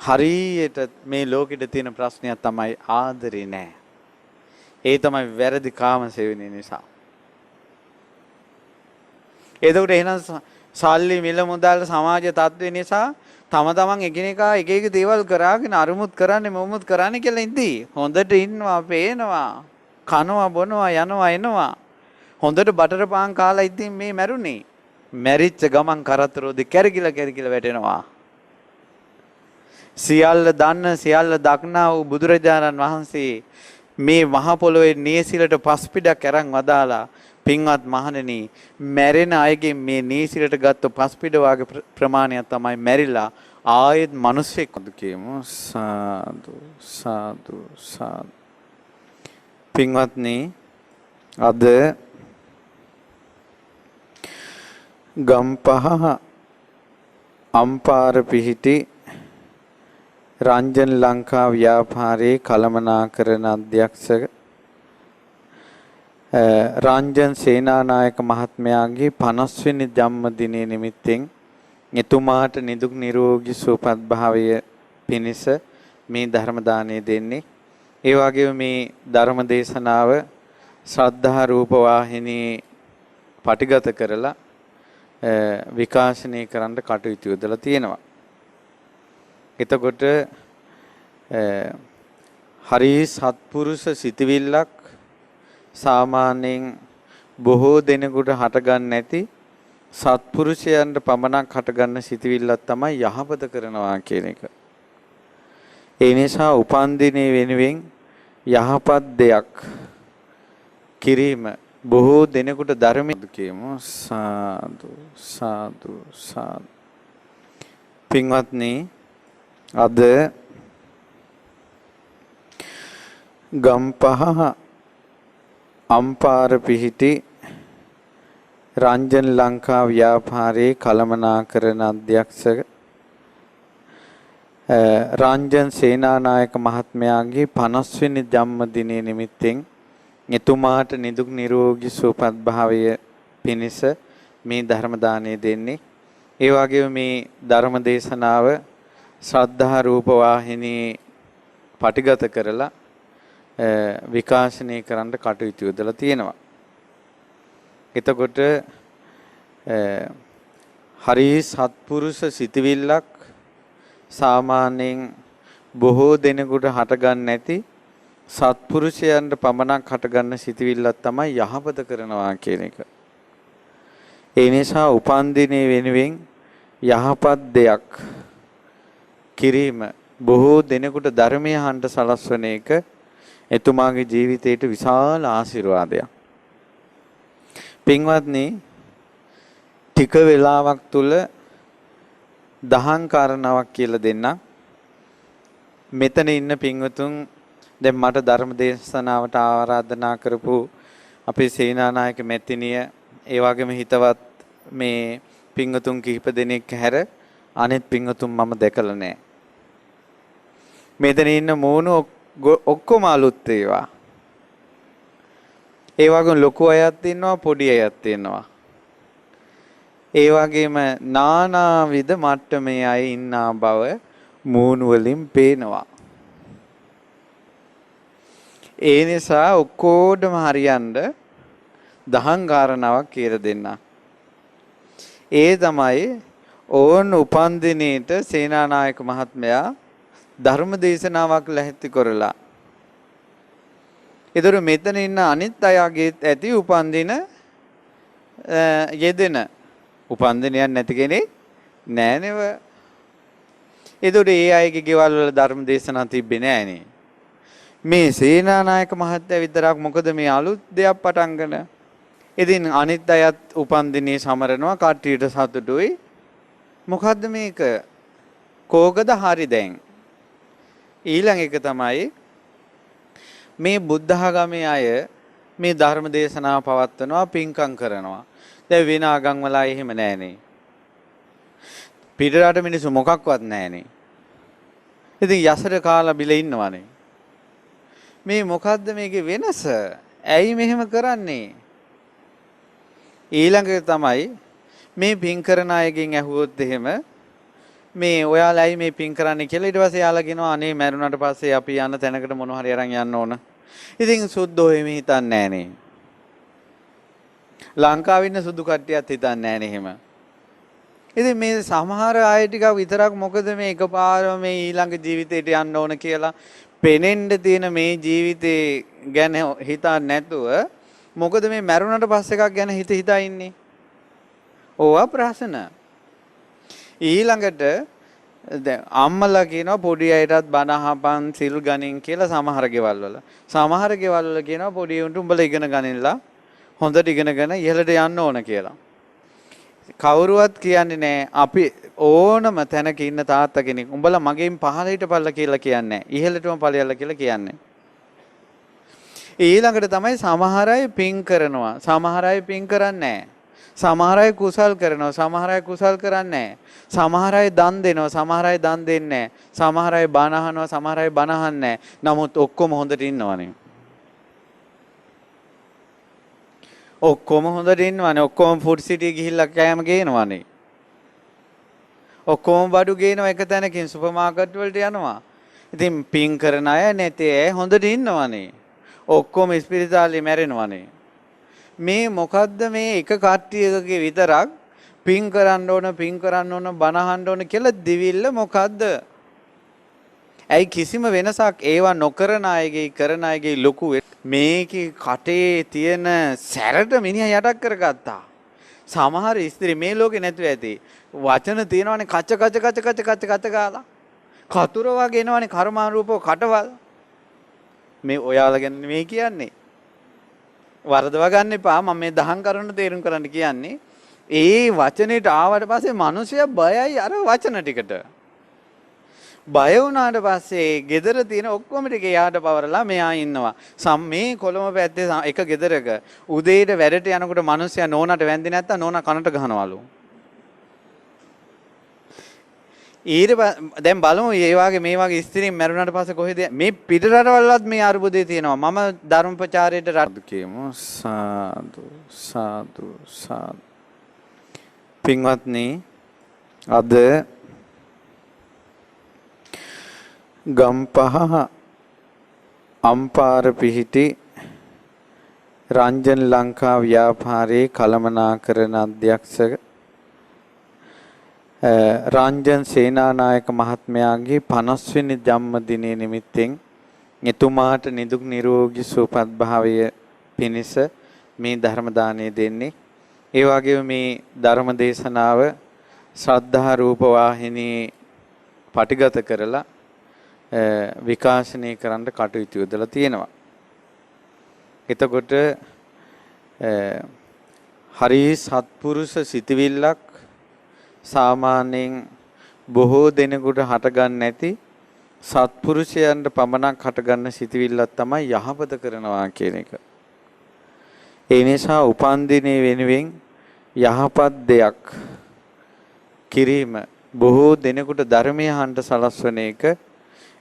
හරියට මේ ලෝකෙට තියෙන ප්‍රශ්නයක් තමයි ආදරේ නැහැ. ඒ තමයි වැරදි කාමසේවනයේ නිසා. එතකොට එහෙනම් සල්ලි මිල මුදල් සමාජ තත්ත්වේ නිසා තමන් එකිනෙකා එක එක දේවල් කරාගෙන අරුමුත් කරන්නේ මොමුත් කරන්නේ කියලා ඉඳී. හොඳට ඉන්නවා, පේනවා, කනවා, බොනවා, යනවා, එනවා. හොඳට බටර පාන් කාලා ඉතින් මේ මැරුණේ. මැරිච්ච ගමන් කරතරෝදි කැරකිලා වැටෙනවා. සියල්ල දන්න සියල්ල දක්නා වූ බුදුරජාණන් වහන්සේ මේ මහ පොළොවේ නීසිලට පස්පිඩක් අරන් වදාලා පින්වත් මහණෙනි මැරෙන අයගෙන් මේ නීසිලට ගත්ත පස්පිඩ වාගේ ප්‍රමාණයක් තමයි මැරිලා ආයෙත් මිනිස්සෙක් කියමු. සාදු සාදු සාදු. පින්වත්නි අද ගම්පහ අම්පාර පිහිටි රංජන් ලංකා ව්‍යාපාරයේ කළමනාකරන අධ්‍යක්ෂක රංජන් සේනානායක මහත්මයාගේ 50 වෙනි ජන්මදිනය නිමිත්තෙන් එතුමාට නිදුක් නිරෝගී සුවපත් භාවය පිණිස මේ ධර්ම දානය දෙන්නේ. ඒ වගේම මේ ධර්ම දේශනාව ශ්‍රද්ධා රූප වාහිනී පටිගත කරලා විකාශනය කරන්න කටයුතු යොදලා තියෙනවා. එතකොට හරි සත්පුරුෂ සිතවිල්ලක් සාමාන්‍යයෙන් බොහෝ දෙනෙකුට හටගන්න නැති සත්පුරුෂයන්ට පමණක් හටගන්න සිතවිල්ලක් තමයි යහපත කරනවා කියන එක. ඒ නිසා උපන්දිනේ වෙනුවෙන් යහපත් දෙයක් කිරීම බොහෝ දෙනෙකුට ධර්මයේ කියමු. සාදු සාදු සාදු. පින්වත්නි අද ගම්පහ අම්පාර පිහිටි රංජන් ලංකා ව්‍යාපාරයේ කළමනාකරන අධ්‍යක්ෂක රංජන් සේනානායක මහත්මයාගේ 50 වෙනි ජන්මදිනය නිමිත්තෙන් එතුමාට නිදුක් නිරෝගී සුවපත් භාවය පිණිස මේ ධර්ම දානය දෙන්නේ. ඒ වගේම මේ ධර්ම දේශනාව ශ්‍රද්ධා රූප වාහිනී පටිගත කරලා විකාශනය කරන්න කටයුතු යොදලා තියෙනවා. එතකොට හරි සත්පුරුෂ සිතවිල්ලක් සාමාන්‍යයෙන් බොහෝ දෙනෙකුට හටගන්න නැති සත්පුරුෂයන්ට පමණක් හටගන්න සිතවිල්ලක් තමයි යහපත කරනවා කියන එක. ඒ නිසා උපන්දිනේ වෙනුවෙන් යහපත් දෙයක් කිරීම බොහෝ දෙනෙකුට ධර්මය අහන්න සලස්වන එක එතුමාගේ ජීවිතයට විශාල ආශිර්වාදයක්. පින්වත්නි ටික වෙලාවක් තුල දහම් කාරණාවක් කියලා දෙන්න. මෙතන ඉන්න පින්වතුන් දැන් මට ධර්ම දේශනාවට ආරාධනා කරපු අපේ සේනානායක මැතිණිය ඒ වගේම හිතවත් මේ පින්වතුන් කිහිප දෙනෙක් හැර අනෙත් පින්වතුන් මම දැකලා නැහැ. මෙතන ඉන්න මූණු ඔක්කොම අලුත් ඒවා. ඒ වගේම ලොකු අයත් ඉන්නවා පොඩි අයත් ඉන්නවා. ඒ වගේම නානාවිධ මට්ටමේ අය ඉන්නා බව මූණු වලින් පේනවා. ඒ නිසා ඔක්කොටම හරියන්න දහම් කාරණාවක් කියලා දෙන්න. ඒ තමයි ඕන් උපන්දිනේට සේනානායක මහත්මයා ධර්ම දේශනාවක් ලැහැත්ති කරලා. ඒතර මෙතන ඉන්න අනිත් අයගේ ඇති උපන්දින යෙදෙන උපන්දිනයක් නැති කෙනෙක් නෑ නේව. ඒතර ඒ අයගේ ගෙවල් වල ධර්ම දේශනා තිබ්බේ නෑනේ. මේ සේනානායක මහත්තයා විතරක් මොකද මේ අලුත් දෙයක් පටන් ගන්න. ඉතින් අනිත් අයත් උපන්දිනේ සමරනවා කට්ටියට සතුටුයි. මොකද්ද මේක? කෝකද හරි දැන්. ඊළඟ එක තමයි මේ බුද්ධ ආගමේ අය මේ ධර්ම දේශනාව පවත්වනවා පින්කම් කරනවා. දැන් වෙන ආගම් වල එහෙම නෑනේ. පිටරට මිනිස්සු මොකක්වත් නෑනේ. ඉතින් යසර කාලා බිල ඉන්නවනේ. මේ මොකද්ද මේකේ වෙනස? ඇයි මෙහෙම කරන්නේ? ඊළඟ තමයි මේ පින් කරන අයගෙන් ඇහුවොත් එහෙම මේ ඔයාලයි මේ පින් කරන්නේ කියලා ඊට පස්සේ යාලා කියනවා අනේ මැරුණාට පස්සේ අපි යන තැනකට මොන හරි අරන් යන්න ඕන. ඉතින් සුද්ධෝ එහෙම හිතන්නේ නෑනේ. ලංකාවේ ඉන්න සුදු කට්ටියත් හිතන්නේ නෑනේ එහෙම. ඉතින් මේ සමහර අය ටිකක් විතරක් මොකද මේ එකපාරම මේ ඊළඟ ජීවිතේට යන්න ඕන කියලා පෙනෙන්න තියෙන මේ ජීවිතේ ගැන හිතන්නේ නැතුව මොකද මේ මැරුණාට පස්සේ එකක් ගැන හිතා ඉන්නේ. ඕවා ප්‍රශ්න. ඊළඟට දැන් අම්මලා කියනවා පොඩි අයටත් බණ අහපන් සිල් ගනින් කියලා සමහර ගෙවල් වල. සමහර ගෙවල් වල කියනවා පොඩි උන්ට උඹලා ඉගෙන ගනින්නලා හොඳට ඉගෙනගෙන ඉහළට යන්න ඕන කියලා. කවුරුවත් කියන්නේ නැහැ අපි ඕනම තැනක ඉන්න තාත්තා කෙනෙක් උඹලා මගෙන් පහළ හිටපල්ලා කියලා කියන්නේ නැහැ. ඉහළටම ඵලයල්ලා කියලා කියන්නේ. ඊළඟට තමයි සමහර අය පින් කරනවා. සමහර අය පින් කරන්නේ නැහැ. සමහර අය කුසල් කරනවා. සමහර අය කුසල් කරන්නේ නැහැ. සමහර අය දන් දෙනවා. සමහර අය දන් දෙන්නේ නැහැ. සමහර අය බණ අහනවා. සමහර අය බණ අහන්නේ නැහැ. නමුත් ඔක්කොම හොඳට ඉන්නවනේ. ඔක්කොම හොඳට ඉන්නවනේ. ඔක්කොම ෆුඩ් සිටි ගිහිල්ලා කෑම ගේනවනේ. ඔක්කොම බඩු ගේනවා එක තැනකින් සුපර් මාකට් වලට යනවා. ඉතින් පින් කරන අය නැති අය හොඳට ඉන්නවනේ. ඔක්කොම ස්පිරිතාලේ මැරෙනවනේ. මේ මොකද්ද මේ එක කට්ටියකගේ විතරක් පින් කරන්න ඕන බණ අහන්න ඕන කියලා දිවිල්ල මොකද්ද? ඇයි කිසිම වෙනසක් ඒවා නොකරන අයගේ කරන අයගේ ලොකු මේකේ කටේ තියෙන සැරට මිනිහා යටක් කරගත්තා. සමහර ස්ත්‍රී මේ ලෝකේ නැතුව ඇති. වචන තියෙනවනේ කච ගාලා. කතුර වගේ එනවනේ කර්මානුරූපව කටවල්. මේ ඔයාලා ගැන මේ කියන්නේ. වරදව ගන්න එපා මම මේ දහම් කරුණ තේරුම් කරන්න කියන්නේ. ඒ වචනෙට ආවට පස්සේ මිනිස්සයා බයයි අර වචන ටිකට. බය වුණාට පස්සේ ගෙදර තියෙන ඔක්කොම ටික එයාට පවරලා මෙයා ඉන්නවා. මේ කොළඹ පැත්තේ එක ගෙදරක උදේට වැඩට යනකොට මිනිස්සයා නෝනාට වැන්දේ නැත්තම් නෝනා කනට ගහනවලු. දැන් බලමු මේ වගේ මේ වගේ ස්ත්‍රීන් මැරුණාට පස්සේ කොහෙද මේ පිටරටවලවත් මේ අරුබුදේ තියෙනවා. මම ධර්ම ප්‍රචාරයට රට කියමු. සාදු සාදු සාදු. පින්වත්නි අද ගම්පහ අම්පාර පිහිටි රංජන් ලංකා ව්‍යාපාරයේ කළමනාකරන අධ්‍යක්ෂක රංජන් සේනානායක මහත්මයාගේ 50 වෙනි ජන්මදිනය නිමිත්තෙන් එතුමාට නිදුක් නිරෝගී සුවපත් භාවය පිණිස මේ ධර්ම දානය දෙන්නේ. ඒ වගේම මේ ධර්ම දේශනාව ශ්‍රද්ධා රූප වාහිනී පටිගත කරලා විකාශනය කරන්න කටයුතු යොදලා තියෙනවා. එතකොට හරි සත්පුරුෂ සිතවිල්ලක් සාමාන්‍යයෙන් බොහෝ දෙනෙකුට හටගන්න නැති සත්පුරුෂයන්ට පමණක් හටගන්න සිතවිල්ලක් තමයි යහපත කරනවා කියන එක. ඒ නිසා උපන්දිනේ වෙනුවෙන් යහපත් දෙයක් කිරීම බොහෝ දෙනෙකුට ධර්මය අහන්න සලස්වන එක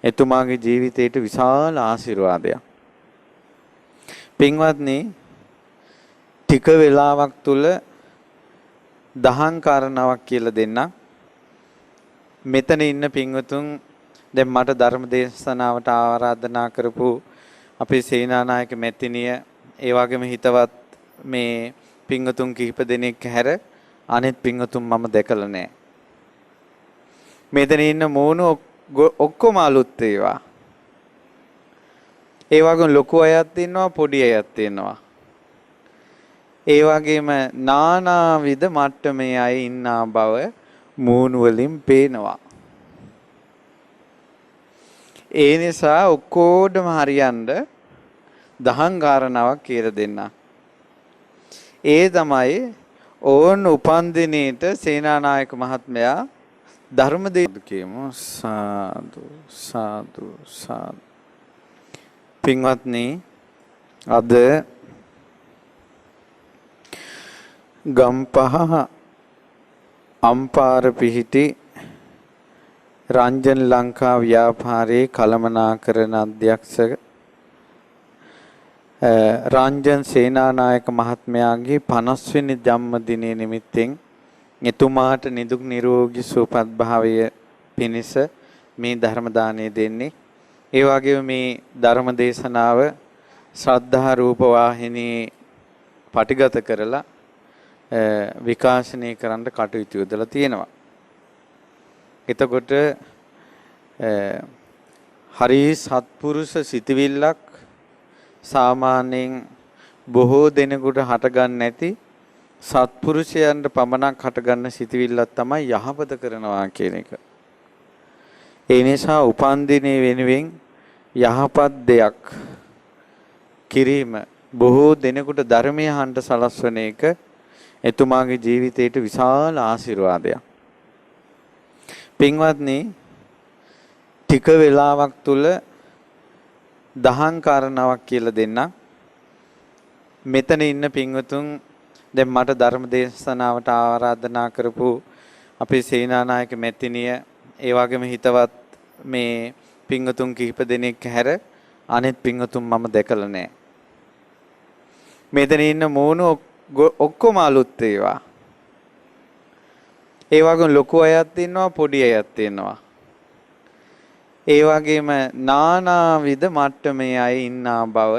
එතුමාගේ ජීවිතයට විශාල ආශිර්වාදයක්. පින්වත්නි ටික වෙලාවක් තුල දහම් කාරණාවක් කියලා දෙන්න. මෙතන ඉන්න පින්වතුන් දැන් මට ධර්ම දේශනාවට ආරාධනා කරපු අපේ සේනානායක මැතිණිය ඒ වගේම හිතවත් මේ පින්වතුන් කිහිප දෙනෙක් හැර අනෙත් පින්වතුන් මම දැකලා නැහැ. මෙතන ඉන්න මූණු ඔක්කොම අලුත් ඒවා. ඒ වගේම ලොකු අයත් ඉන්නවා පොඩි අයත් ඉන්නවා. ඒ වගේම නානාවිද මට්ටමේ අය ඉන්නා බව මූණු වලින් පේනවා. ඒ නිසා ඔක්කොඩම හරියන්න දහම් කාරණාවක් කියලා දෙන්න. ඒ තමයි ඕන් උපන්දිනේට සේනානායක මහත්මයා ධර්ම දේශකයම සාදු සාදු සාදු. පින්වත්නි අද ගම්පහ අම්පාර පිහිටි රංජන් ලංකා ව්‍යාපාරයේ කළමනාකරන අධ්‍යක්ෂක රංජන් සේනානායක මහත්මයාගේ 50 වෙනි ජන්මදිනය නිමිත්තෙන් එතුමාට නිදුක් නිරෝගී සුවපත් භාවය පිණිස මේ ධර්ම දානය දෙන්නේ. ඒ වගේම මේ ධර්ම දේශනාව ශ්‍රද්ධා රූප වාහිනී පටිගත කරලා විකාශනය කරන්න කටයුතු යොදලා තියෙනවා. එතකොට හරි සත්පුරුෂ සිතවිල්ලක් සාමාන්‍යයෙන් බොහෝ දෙනෙකුට හටගන්න නැති සත්පුරුෂයන්ට පමණක් හටගන්න සිතවිල්ලක් තමයි යහපත කරනවා කියන එක. ඒ නිසා උපන්දිනේ වෙනුවෙන් යහපත් දෙයක් කිරීම බොහෝ දෙනෙකුට ධර්මය අහන්න සලස්වන එක එතුමාගේ ජීවිතයට විශාල ආශිර්වාදයක්. පින්වත්නි ටික වෙලාවක් තුල දහම් කාරණාවක් කියලා දෙන්න. මෙතන ඉන්න පින්වතුන් දැන් මට ධර්ම දේශනාවට ආරාධනා කරපු අපේ සේනානායක මැතිණිය ඒ වගේම හිතවත් මේ පින්වතුන් කිහිප දෙනෙක් හැර අනෙත් පින්වතුන් මම දැකලා නැහැ. මෙතන ඉන්න මූණු ඔක්කොම අලුත් ඒවා. ඒ වගේම ලොකු අයත් ඉන්නවා පොඩි අයත් ඉන්නවා. ඒ වගේම නානාවිද මට්ටමේ අය ඉන්නා බව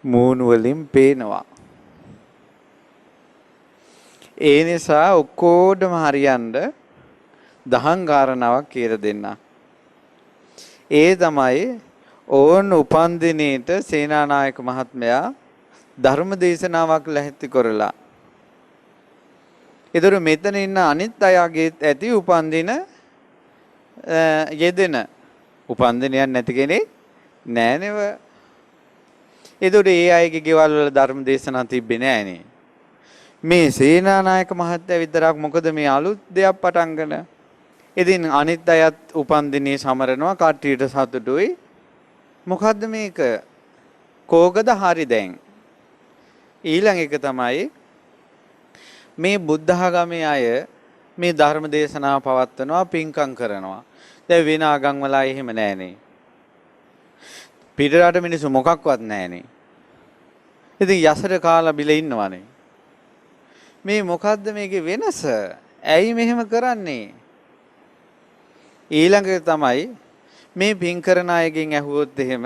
මූණු වලින් පේනවා. ඒ නිසා ඔක්කොඩම හරියන්න දහම් කාරණාවක් කියලා දෙන්න. ඒ තමයි ඕන් උපන්දිනේට සේනානායක මහත්මයා ධර්ම දේශනාවක් ලැහැත්ති කරලා. ඒතර මෙතන ඉන්න අනිත් අයගේ ඇති උපන්දින යෙදෙන උපන්දිනයක් නැති කෙනෙක් නෑ නේව. ඒතර ඒ අයගේ ගෙවල් වල ධර්ම දේශනා තිබ්බේ නෑනේ. මේ සේනානායක මහත්තයා විතරක් මොකද මේ අලුත් දෙයක් පටන් ගන්න. ඉතින් අනිත් අයත් උපන්දිනේ සමරනවා කට්ටියට සතුටුයි. මොකද්ද මේක? කෝකද හරි දැන්. ඊළඟ එක තමයි මේ බුද්ධ ආගමේ අය මේ ධර්ම දේශනාව පවත්වනවා පින්කම් කරනවා. දැන් වෙන ආගම් වල එහෙම නෑනේ. පිටරට මිනිස්සු මොකක්වත් නෑනේ. ඉතින් යසර කාලා බිල ඉන්නවනේ. මේ මොකද්ද මේකේ වෙනස? ඇයි මෙහෙම කරන්නේ? ඊළඟ තමයි මේ පින් කරන අයගෙන් ඇහුවොත් එහෙම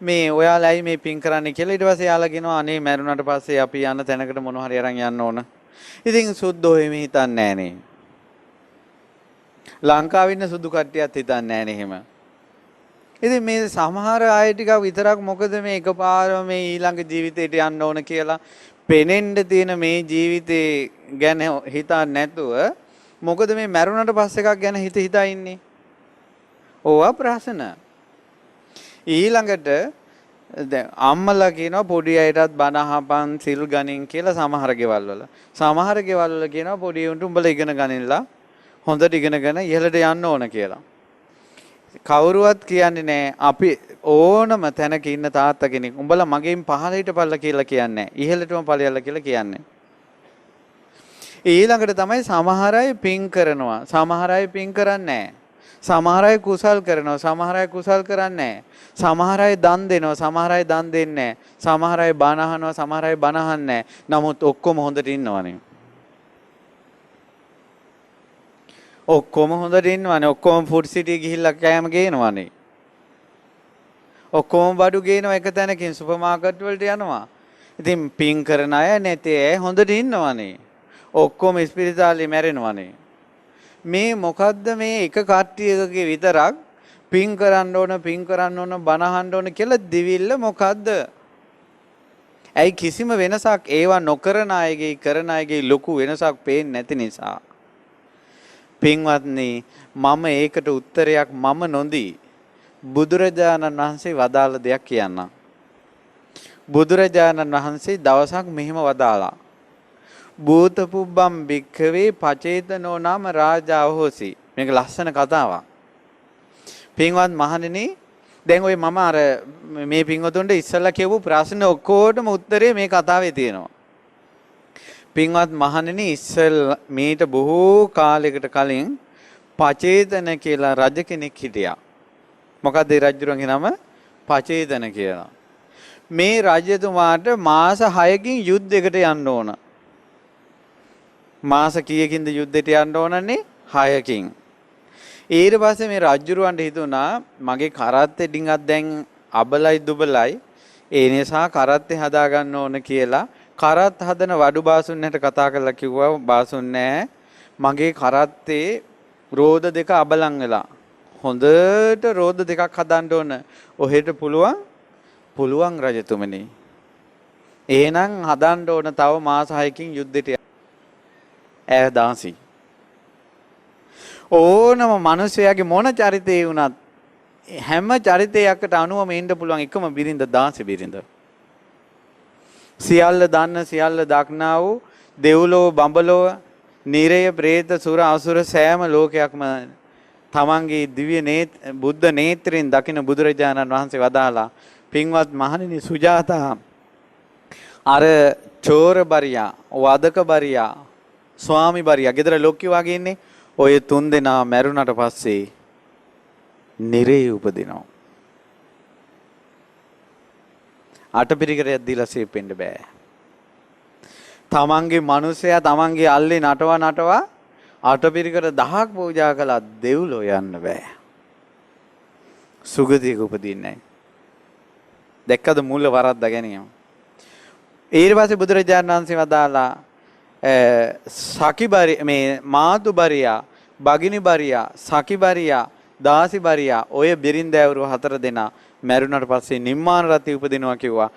මේ ඔයාලයි මේ පින් කරන්නේ කියලා ඊට පස්සේ යාලා කියනවා අනේ මැරුණාට පස්සේ අපි යන තැනකට මොන හරි අරන් යන්න ඕන. ඉතින් සුද්ධෝ එහෙම හිතන්නේ නෑනේ. ලංකාවේ ඉන්න සුදු කට්ටියත් හිතන්නේ නෑනේ එහෙම. ඉතින් මේ සමහර අය ටිකක් විතරක් මොකද මේ එකපාරම මේ ඊළඟ ජීවිතේට යන්න ඕන කියලා පෙනෙන්න තියෙන මේ ජීවිතේ ගැන හිතන්නේ නැතුව මොකද මේ මැරුණාට පස්සේ එකක් ගැන හිතා ඉන්නේ. ඕවා ප්‍රශ්න. ඊළඟට දැන් අම්මලා කියනවා පොඩි අයටත් බණ අහපන් සිල් ගනින් කියලා සමහර ගෙවල් වල. සමහර ගෙවල් වල කියනවා පොඩි උන්ට උඹලා ඉගෙන ගනින්නලා හොඳට ඉගෙනගෙන ඉහළට යන්න ඕන කියලා. කවුරුවත් කියන්නේ නැහැ අපි ඕනම තැනක ඉන්න තාත්තා කෙනෙක් උඹලා මගෙන් පහළ හිටපල්ලා කියලා කියන්නේ නැහැ. ඉහළටම ඵලයල්ලා කියලා කියන්නේ. ඊළඟට තමයි සමහර අය පින් කරනවා. සමහර අය පින් කරන්නේ නැහැ. සමහර අය කුසල් කරනවා. සමහර අය කුසල් කරන්නේ නැහැ. සමහර අය දන් දෙනවා. සමහර අය දන් දෙන්නේ නැහැ. සමහර අය බණ අහනවා. සමහර අය බණ අහන්නේ නැහැ. නමුත් ඔක්කොම හොඳට ඉන්නවනේ. ඔක්කොම හොඳට ඉන්නවනේ. ඔක්කොම ෆුඩ් සිටි ගිහිල්ලා කෑම ගේනවනේ. ඔක්කොම බඩු ගේනවා එක තැනකින් සුපර් මාකට් වලට යනවා. ඉතින් පින් කරන අය නැති අය හොඳට ඉන්නවනේ. ඔක්කොම ස්පිරිතාලේ මැරෙනවනේ. මේ මොකද්ද මේ එක කට්ටියකගේ විතරක් පින් කරන්න ඕන බණ අහන්න ඕන කියලා දිවිල්ල මොකද්ද? ඇයි කිසිම වෙනසක් ඒවා නොකරන අයගේ කරන අයගේ ලොකු වෙනසක් පේන්නේ නැති නිසා. පින්වත්නි මම ඒකට උත්තරයක් මම නොදී බුදුරජාණන් වහන්සේ වදාළ දෙයක් කියන්නම්. බුදුරජාණන් වහන්සේ දවසක් මෙහෙම වදාලා. භූත පුබ්බම් භික්ඛවේ පචේතනෝ නාම රාජා හෝසි. මේක ලස්සන කතාවක්. පින්වත් මහණෙනි දැන් ඔය මම අර මේ පින්වතුන්ට ඉස්සල්ලා කියපු ප්‍රශ්න ඔක්කොටම උත්තරේ මේ කතාවේ තියෙනවා. පින්වත් මහණෙනි ඉස්සෙල්ලා මීට බොහෝ කාලයකට කලින් පචේතන කියලා රජ කෙනෙක් හිටියා. මොකද ඒ රජුරන්ගේ නම පචේතන කියලා. මේ රජතුමාට මාස 6කින් යුද්ධයකට යන්න ඕන. මාස කීයකින්ද යුද්ධයට යන්න ඕනන්නේ? 6කින්. ඊට පස්සේ මේ රජුරවන්ට හිතුණා මගේ කරත්තේ ඩිංගක් දැන් අබලයි දුබලයි. ඒ නිසා කරත්තේ හදා ගන්න ඕන කියලා කරත් හදන වඩු බාසුන්නට කතා කරලා කිව්වා බාසුන් නෑ මගේ කරත්තේ රෝද දෙක අබලන් වෙලා. හොඳට රෝද දෙකක් හදන්න ඕන. ඔහෙට පුළුවන් රජතුමනි. එහෙනම් හදන්න ඕන තව මාස 6කින් යුද්ධෙට ඈ දාසි. ඕනම මිනිසයාගේ මොන චරිතේ වුණත් හැම චරිතයකට අනුවම ඉන්න පුළුවන් එකම බිරිඳ දාසි බිරිඳ. සියල්ල දන්න සියල්ල දක්නා වූ දෙව්ලොව බඹලොව නිරය പ്രേත සුර අසුර සෑම ලෝකයක්ම තමන්ගේ දිව්‍ය බුද්ධ නේත්‍රයෙන් දකින බුදුරජාණන් වහන්සේ වදාලා පින්වත් මහණෙනි සුජාතා අර චෝර බරියා වදක බරියා ස්වාමි බරියා ගෙදර ලොක්කි වගේ ඉන්නේ ඔය තුන් දෙනා මැරුණට පස්සේ නිරේ උපදිනවා. අටපිරිකරයක් දීලා සේපෙන්න බෑ. තමන්ගේ මිනිසයා තමන්ගේ අල්ලේ නටවා අටපිරිකර 1000ක් පූජා කළා දෙව්ලෝ යන්න බෑ. සුගතියක උපදින්නේ නැහැ. දැක්කද මුල වරද්ද ගැනීම. ඊට පස්සේ බුදුරජාණන් වහන්සේ වදාලා සකිබරි මේ මාතුබරියා බගිනිබරියා සකිබරියා දාසිබරියා ඔය බිරින්දෑවරු 4 දෙනා මැරුණට පස්සේ නිම්මාන රති උපදිනවා කිව්වා.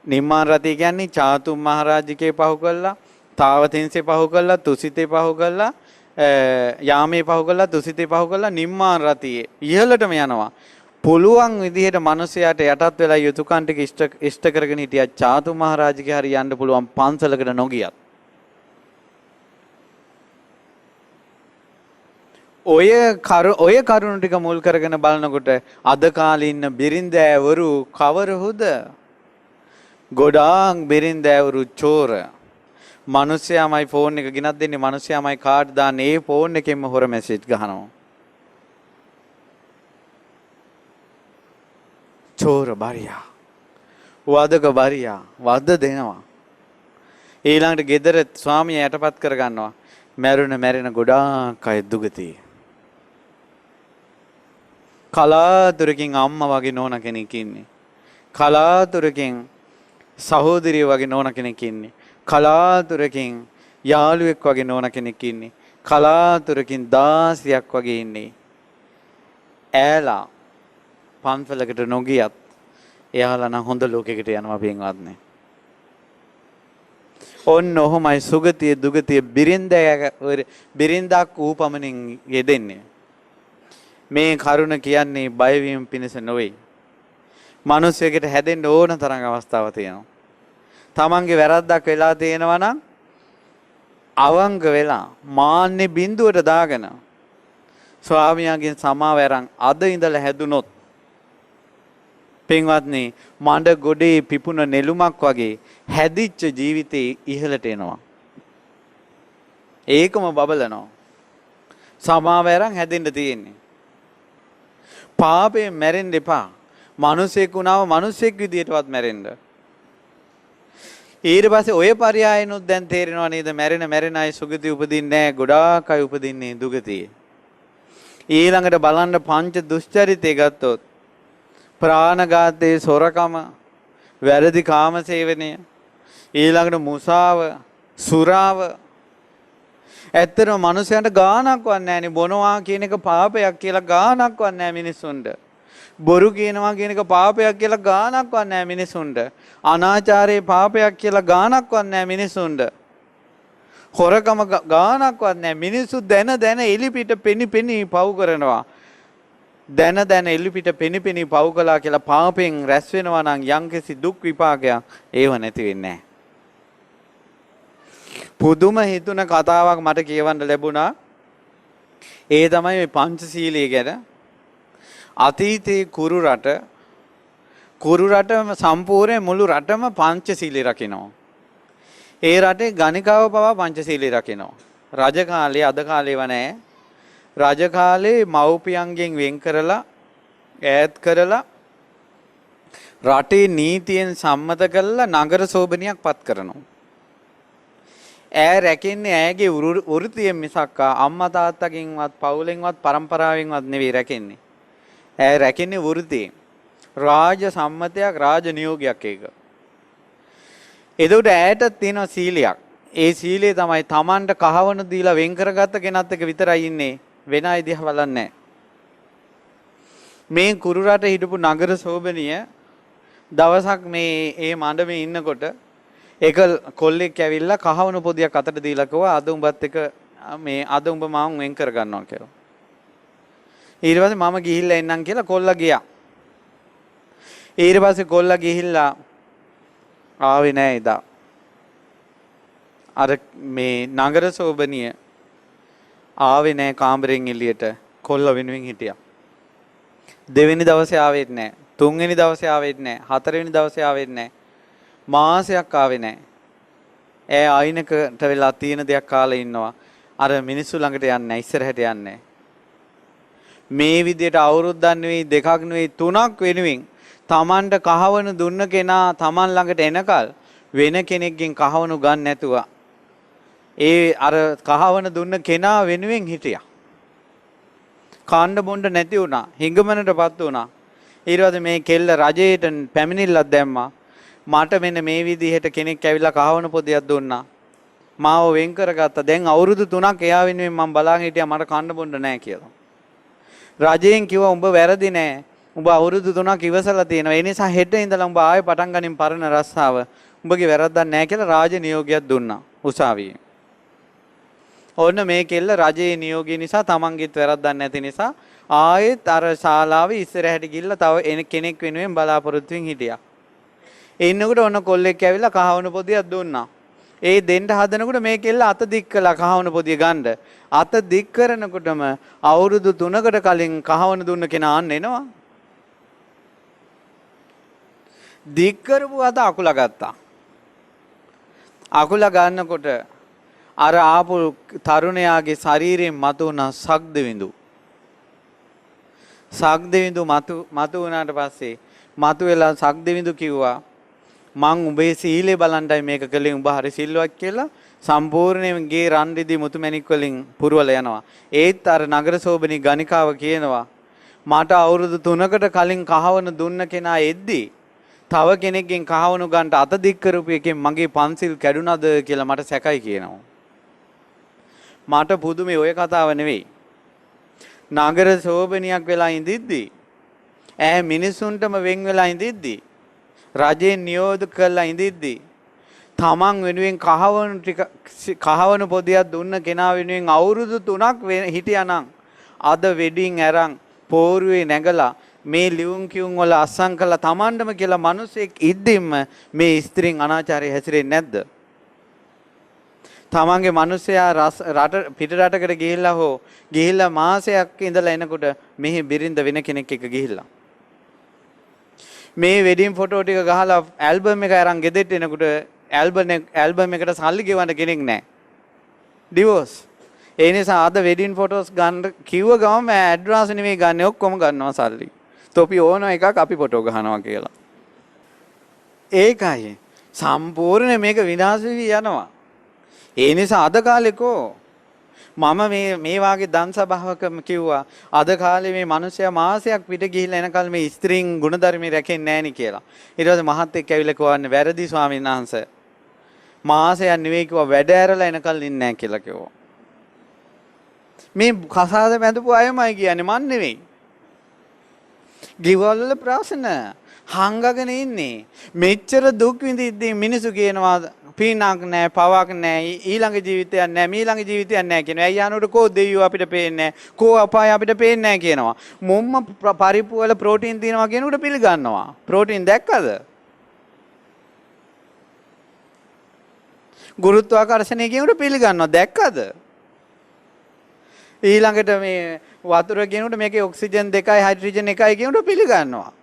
නිම්මාන රති කියන්නේ චාතුම් මහරජිකේ පහු කළා, තාවතින්සේ පහු කළා, තුසිතේ පහු කළා, යාමේ පහු කළා, තුසිතේ පහු කළා නිම්මාන රතියේ ඉහළටම යනවා. පුළුවන් විදිහට මිනිසයාට යටත් වෙලා යුතුයකම් ටික ඉෂ්ට කරගෙන හිටියා චාතුම් මහරජිකේ හරි යන්න පුළුවන් පන්සලකට නොගියත්. ඔය කරුණු ටික මුල් කරගෙන බලනකොට අද කාලේ ඉන්න බිරින්දෑවරු කවරහුද? ගොඩාක් බිරින්දෑවරු චෝර. මිනිස්යාමයි ෆෝන් එක ගෙනත් දෙන්නේ මිනිස්යාමයි කාඩ් දාන්නේ ඒ ෆෝන් එකෙන්ම හොර මැසේජ් ගහනවා. චෝර බරියා වදක බරියා වද දෙනවා. ඊළඟට ගෙදර ස්වාමියා යටපත් කර ගන්නවා. මැරෙන ගොඩාක් අය දුගතියි. කලාතුරකින් අම්මා වගේ නෝන කෙනෙක් ඉන්නේ. කලාතුරකින් සහෝදරිය වගේ නෝන කෙනෙක් ඉන්නේ. කලාතුරකින් යාළුවෙක් වගේ නෝන කෙනෙක් ඉන්නේ. කලාතුරකින් දාසියක් වගේ ඉන්නේ. ඈලා පන්සලකට නොගියත් එයාලා නම් හොඳ ලෝකයකට යනවා පින්වත්නි. ඔන්න ඔහොමයි සුගතිය දුගතිය බිරින්දක් ඌපමණින් යෙදෙන්නේ. මේ කරුණ කියන්නේ බයවීම පිණිස නොවේ. මිනිස්සෙකුට හැදෙන්න ඕන තරම් අවස්ථාවක් තියෙනවා. තමන්ගේ වැරද්දක් වෙලා තියෙනවා නම් අවංග වෙලා මාන්නේ බිඳුවට දාගෙන ස්වාමියාගෙන් සමාව අරන් අද ඉඳලා හැදුනොත් පින්වත්නි මඩ ගොඩේ පිපුණ නෙළුමක් වගේ හැදිච්ච ජීවිතේ ඉහළට එනවා. ඒකම බබලනවා. සමාව අරන් හැදෙන්න තියෙන්නේ. පාපයෙන් මැරෙන්න එපා. මිනිසෙක් වුණාම මිනිසෙක් විදියටවත් මැරෙන්න. ඊට පස්සේ ඔය පරයයනුත් දැන් තේරෙනවා නේද? මැරෙන අය සුගති උපදින්නේ නැහැ. ගොඩාක් අය උපදින්නේ දුගතියේ. ඊළඟට බලන්න පංච දුෂ්චරිතය ගත්තොත් ප්‍රාණඝාතයේ සොරකම, වැරදි කාමසේවනය, ඊළඟට මුසාව, සුරාව. ඇත්තටම මනුස්සයන්ට ගාණක්වත් නැහැ නේ. බොනවා කියන එක පාපයක් කියලා ගාණක්වත් නැහැ මිනිස්සුන්ට. බොරු කියනවා කියන එක පාපයක් කියලා ගාණක්වත් නැහැ මිනිස්සුන්ට. අනාචාරයේ පාපයක් කියලා ගාණක්වත් නැහැ මිනිස්සුන්ට. හොරකම ගාණක්වත් නැහැ. මිනිස්සු දැන දැන එලිපිට පෙනි පව් කරනවා. දැන දැන එලිපිට පෙනි පව් කළා කියලා පාපෙන් රැස් වෙනවා නම් යම්කිසි දුක් විපාකයක් ඒව නැති වෙන්නේ නැහැ. පුදුම හිතුන කතාවක් මට කියවන්න ලැබුණා. ඒ තමයි මේ පංචශීලයේ ගැන. අතීතයේ කුරු රට සම්පූර්ණ මුළු රටම පංචශීලී රකිනවා. ඒ රටේ ගණිකාව පවා පංචශීලී රකිනවා. රජ කාලේ අද කාලේව නැහැ. රජ කාලේ මව්පියන්ගෙන් වෙන් කරලා ඈත් කරලා රටේ නීතියෙන් සම්මත කරලා නගර සෝබනියක් පත් කරනවා. ඈ රැකෙන්නේ ඈගේ වෘත්තියෙන් මිසක් අම්මා තාත්තගෙන්වත් පවුලෙන්වත් පරම්පරාවෙන්වත් නෙවෙයි රැකෙන්නේ. ඈ රැකෙන්නේ වෘත්තියෙන්. රාජ සම්මතයක්, රාජ නියෝගයක් ඒක. එතකොට ඈට තියෙන සීලයක්. ඒ සීලය තමයි Tamanට කහවණු දීලා වෙන් කරගත්ත කෙනත් එක විතරයි ඉන්නේ. වෙන අය දිහා බලන්නේ නැහැ. මේ කුරු රට හිටපු නගර සෝබනිය දවසක් මේ මණ්ඩපේ ඉන්නකොට එක කොල්ලෙක් ඇවිල්ලා කහවණු පොදියක් අතට දීලා කිව්වා අද උඹත් එක අද උඹ මාව වෙන් කර ගන්නවා කියලා. ඊට පස්සේ මම ගිහිල්ලා එන්නම් කියලා කොල්ලා ගියා. ඊට පස්සේ කොල්ලා ගිහිල්ලා ආවේ නෑ එදා. අර මේ නගර සෝබනිය ආවේ නෑ කාමරෙන් එළියට. කොල්ලා වෙනුවෙන් හිටියා. දෙවෙනි දවසේ ආවෙත් නෑ. තුන්වෙනි දවසේ ආවෙත් නෑ. හතරවෙනි දවසේ ආවෙත් නෑ. මාසයක් ආවේ නෑ. ඈ ආයිනකට වෙලා තියෙන දෙයක් කාලේ ඉන්නවා. අර මිනිස්සු ළඟට යන්නේ නෑ. ඉස්සරහට යන්නේ නෑ. මේ විදියට අවුරුද්දක් නෙවෙයි, දෙකක් නෙවෙයි, තුනක් වෙනුවෙන් Tamanට කහවණු දුන්න කෙනා Taman ළඟට එනකල් වෙන කෙනෙක්ගෙන් කහවණු ගන්න නැතුව ඒ අර කහවණු දුන්න කෙනා වෙනුවෙන් හිටියා. කාණ්ඩ බොණ්ඩ නැති වුණා. හිඟමනටපත් වුණා. ඊට පස්සේ මේ කෙල්ල රජයට පැමිණිල්ලක් දැම්මා. මට මෙන්න මේ විදිහට කෙනෙක් ඇවිල්ලා කහවණු පොදියක් දුන්නා. මාව වෙන් කරගත්තා. දැන් අවුරුදු 3ක් එයා වෙනුවෙන් මම බලාගෙන හිටියා මට කන්න බොන්න නැහැ කියලා. රජයෙන් කිව්වා උඹ වැරදි නෑ. උඹ අවුරුදු 3ක් ඉවසලා තියෙනවා. ඒ නිසා හෙට ඉඳලා උඹ ආයෙ පටන් ගනින් පරණ රස්සාව. උඹගේ වැරද්දක් නෑ කියලා රාජ නියෝගයක් දුන්නා උසාවියේ. ඕන්න මේ කෙල්ල රජයේ නියෝගය නිසා තමන්ගේත් වැරද්දක් නැති නිසා ආයෙත් අර ශාලාවේ ඉස්සරහට ගිහිල්ලා තව කෙනෙක් වෙනුවෙන් බලාපොරොත්තුෙන් හිටියා. එන්නකොට ඔන්න කොල්ලෙක් ඇවිල්ලා කහවණු පොදියක් දුන්නා. ඒ දෙන්න හදනකොට මේ කෙල්ල අත දික් කළා කහවණු පොදිය ගන්න. අත දික් කරනකොටම අවුරුදු 3කට කලින් කහවණු දුන්න කෙනා අන්න එනවා. දික් කරපු අත අකුලා ගත්තා. අකුලා ගන්නකොට අර ආපු තරුණයාගේ ශරීරයෙන් මතුවන සක්දෙවිඳු. සක්දෙවිඳු මතු වුණාට පස්සේ මතුවෙලා සක්දෙවිඳු කිව්වා මං උඹේ සීලය බලන්ටයි මේක කළේ උඹ හරි සිල්වත් කියලා සම්පූර්ණයෙන් ගේ රන් රිදී මුතු මැණික් වලින් පුරවලා යනවා. ඒත් අර නගර සෝබනී ගණිකාව කියනවා මට අවුරුදු 3කට කලින් කහවණු දුන්න කෙනා එද්දී තව කෙනෙක්ගෙන් කහවණු ගන්නට අත දික් කරපු එකෙන් මගේ පන්සිල් කැඩුනද කියලා මට සැකයි කියනවා. මට පුදුමේ ඔය කතාව නෙවෙයි. නගර සෝබනියක් වෙලා ඉඳිද්දී ඈ මිනිසුන්ටම වෙන් වෙලා ඉඳිද්දී රජේ නියෝග කරලා ඉඳිද්දී තමන් වෙනුවෙන් කහවණු පොදියක් දුන්න කෙනා වෙනුවෙන් අවුරුදු 3ක් හිටියානම් අද වෙඩින් අරන් පෝරුවේ නැගලා මේ ලියුම් කියුම් වල අස්සම් කළා තමන්ටම කියලා මිනිසෙක් ඉද්දින්ම මේ ස්ත්‍රීන් අනාචාරය හැසිරෙන්නේ නැද්ද? තමන්ගේ මිනිසයා රට පිට රටකට ගිහිල්ලා මාසයක් ඉඳලා එනකොට මෙහි බිරිඳ වෙන කෙනෙක් එක්ක ගිහිල්ලා මේ වෙඩින් ෆොටෝ ටික ගහලා ඇල්බම් එක අරන් ගෙදෙට්ට එනකොට ඇල්බම් එකට සල්ලි ගෙවන්න කෙනෙක් නැහැ. ඩිවෝස්. ඒ නිසා අද වෙඩින් ෆොටෝස් ගන්න කිව්ව ගමන් ඇඩ්වාන්ස් නෙමෙයි ගන්න ඔක්කොම ගන්නවා සල්ලි. තොපි ඕන එකක් අපි ෆොටෝ ගහනවා කියලා. ඒකයි සම්පූර්ණ මේක විනාශ වෙවි යනවා. ඒ නිසා අද කාලෙකෝ මම මේ වාගේ දන් සභාවකම කිව්වා අද කාලේ මේ මිනිස්සයා මාසයක් පිට ගිහිල්ලා එනකල් මේ ස්ත්‍රීන් ගුණධර්ම රැකෙන්නේ නැහැ නේ කියලා. ඊට පස්සේ මහත් එක්ක ඇවිල්ලා කිව්වන්නේ වැරදි ස්වාමීන් වහන්සේ. මාසයක් නෙවෙයි කිව්වා වැඩ ඇරලා එනකල් ඉන්නේ නැහැ කියලා කිව්වා. මේ කසාද බැඳපු අයමයි කියන්නේ මන් නෙවෙයි. ගෙවල් වල ප්‍රශ්න හංගගෙන ඉන්නේ. මෙච්චර දුක් විඳිද්දී මිනිස්සු කියනවා පිනක් නැහැ, පවක් නැහැ, ඊළඟ ජීවිතයක් නැහැ, මීළඟ ජීවිතයක් නැහැ කියනවා. ඇයි යනකොට කෝ දෙවියෝ අපිට පේන්නේ නැහැ, කෝ අපාය අපිට පේන්නේ නැහැ කියනවා. මොම්ම පරිප්පු වල ප්‍රෝටීන් තියෙනවා කියනකොට පිළිගන්නවා. ප්‍රෝටීන් දැක්කද? ගුරුත්වාකර්ෂණය කියනකොට පිළිගන්නවා. දැක්කද? ඊළඟට මේ වතුර කියනකොට මේකේ ඔක්සිජන් 2යි හයිඩ්‍රජන් 1යි කියනකොට පිළිගන්නවා.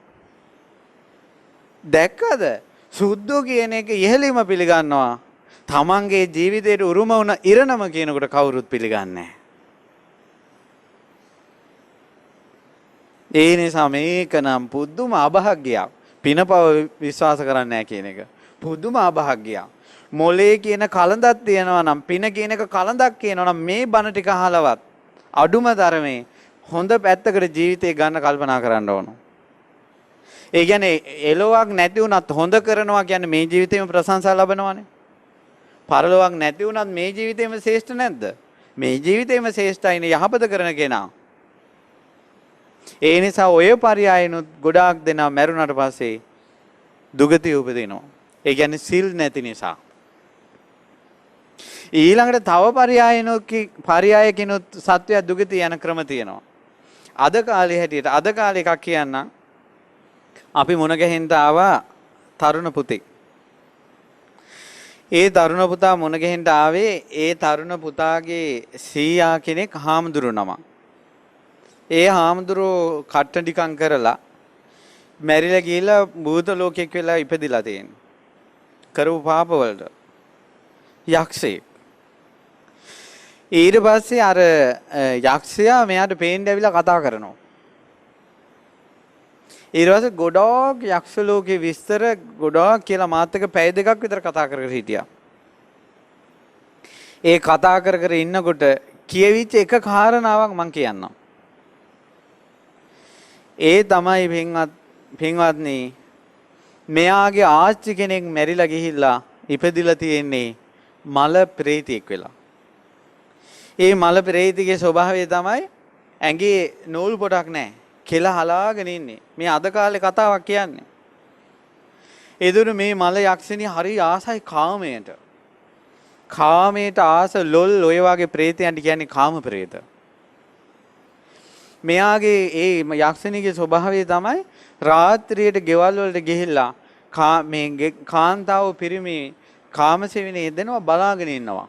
දැක්කද? සුද්ධෝ කියන එක ඉහෙලීම පිළිගන්නවා. තමන්ගේ ජීවිතේට උරුම වුණ ඉරණම කියනකොට කවුරුත් පිළිගන්නේ නැහැ. ඒ නිසා මේක නම් පුදුම අභාග්‍යයක්. පිනපව විශ්වාස කරන්නේ නැහැ කියන එක. පුදුම අභාග්‍යයක්. මොලේ කියන කලඳක් තියෙනවා නම් පින කියන එක කලඳක් කියනවා නම් මේ බණ ටික අහලවත් අඩුම තරමේ හොඳ පැත්තකට ජීවිතේ ගන්න කල්පනා කරන්න ඕන. ඒ කියන්නේ එලොවක් නැති වුණත් හොඳ කරනවා කියන්නේ මේ ජීවිතේම ප්‍රශංසා ලබනවානේ. පරලොවක් නැති වුණත් මේ ජීවිතේම ශ්‍රේෂ්ඨ නැද්ද? මේ ජීවිතේම ශ්‍රේෂ්ඨයිනේ යහපත කරන කෙනා. ඒ නිසා ඔය පරයයනුත් ගොඩාක් දෙනා මැරුණාට පස්සේ දුගතිය උපදිනවා. ඒ කියන්නේ සිල් නැති නිසා. ඊළඟට තව පරයයකිනුත් සත්වයා දුගතිය යන ක්‍රම තියෙනවා. අද කාලේ හැටියට අද කාලේ එකක් කියන්නම්. අපි මුණ ගැහෙන්න ආවා තරුණ පුතෙක්. ඒ තරුණ පුතා මුණ ගැහෙන්න ආවේ ඒ තරුණ පුතාගේ සීයා කෙනෙක් හාමුදුරු නම. ඒ හාමුදුරුවෝ කට්ටඩිකම් කරලා මැරිලා ගිහිල්ලා භූත ලෝකෙක වෙලා ඉපදිලා තියෙනවා. කරපු පාප වලට යක්ෂයෙක්. ඊට පස්සේ අර යක්ෂයා මෙයාට පේන්න ඇවිල්ලා කතා කරනවා. ඊට පස්සේ ගොඩක් යක්ෂ ලෝකේ විස්තර ගොඩක් කියලා මාත් එක්ක පැය දෙකක් විතර කතා කර කර හිටියා. ඒ කතා කර කර ඉන්නකොට කියවිච්ච එක කාරණාවක් මම කියන්නම්. ඒ තමයි පින්වත්නි මෙයාගේ ආච්චි කෙනෙක් මැරිලා ගිහිල්ලා ඉපදිලා තියෙන්නේ මල ප්‍රේතියෙක් වෙලා. ඒ මල ප්‍රේතිගේ ස්වභාවය තමයි ඇඟේ නූල් පොටක් නැහැ. කෙල හලාගෙන ඉන්නේ. මේ අද කාලේ කතාවක් කියන්නේ. ඒදුණු මේ මල යක්ෂණිය හරි ආසයි කාමයට. කාමයට ආස ලොල් ඔය වගේ ප්‍රේතයන්ට කියන්නේ කාම ප්‍රේත. මෙයාගේ ඒ යක්ෂණියගේ ස්වභාවය තමයි රාත්‍රියට ගෙවල් වලට ගිහිල්ලා මේ කාන්තාව පිරිමි කාමසෙවිනේ යෙදෙනවා බලාගෙන ඉන්නවා.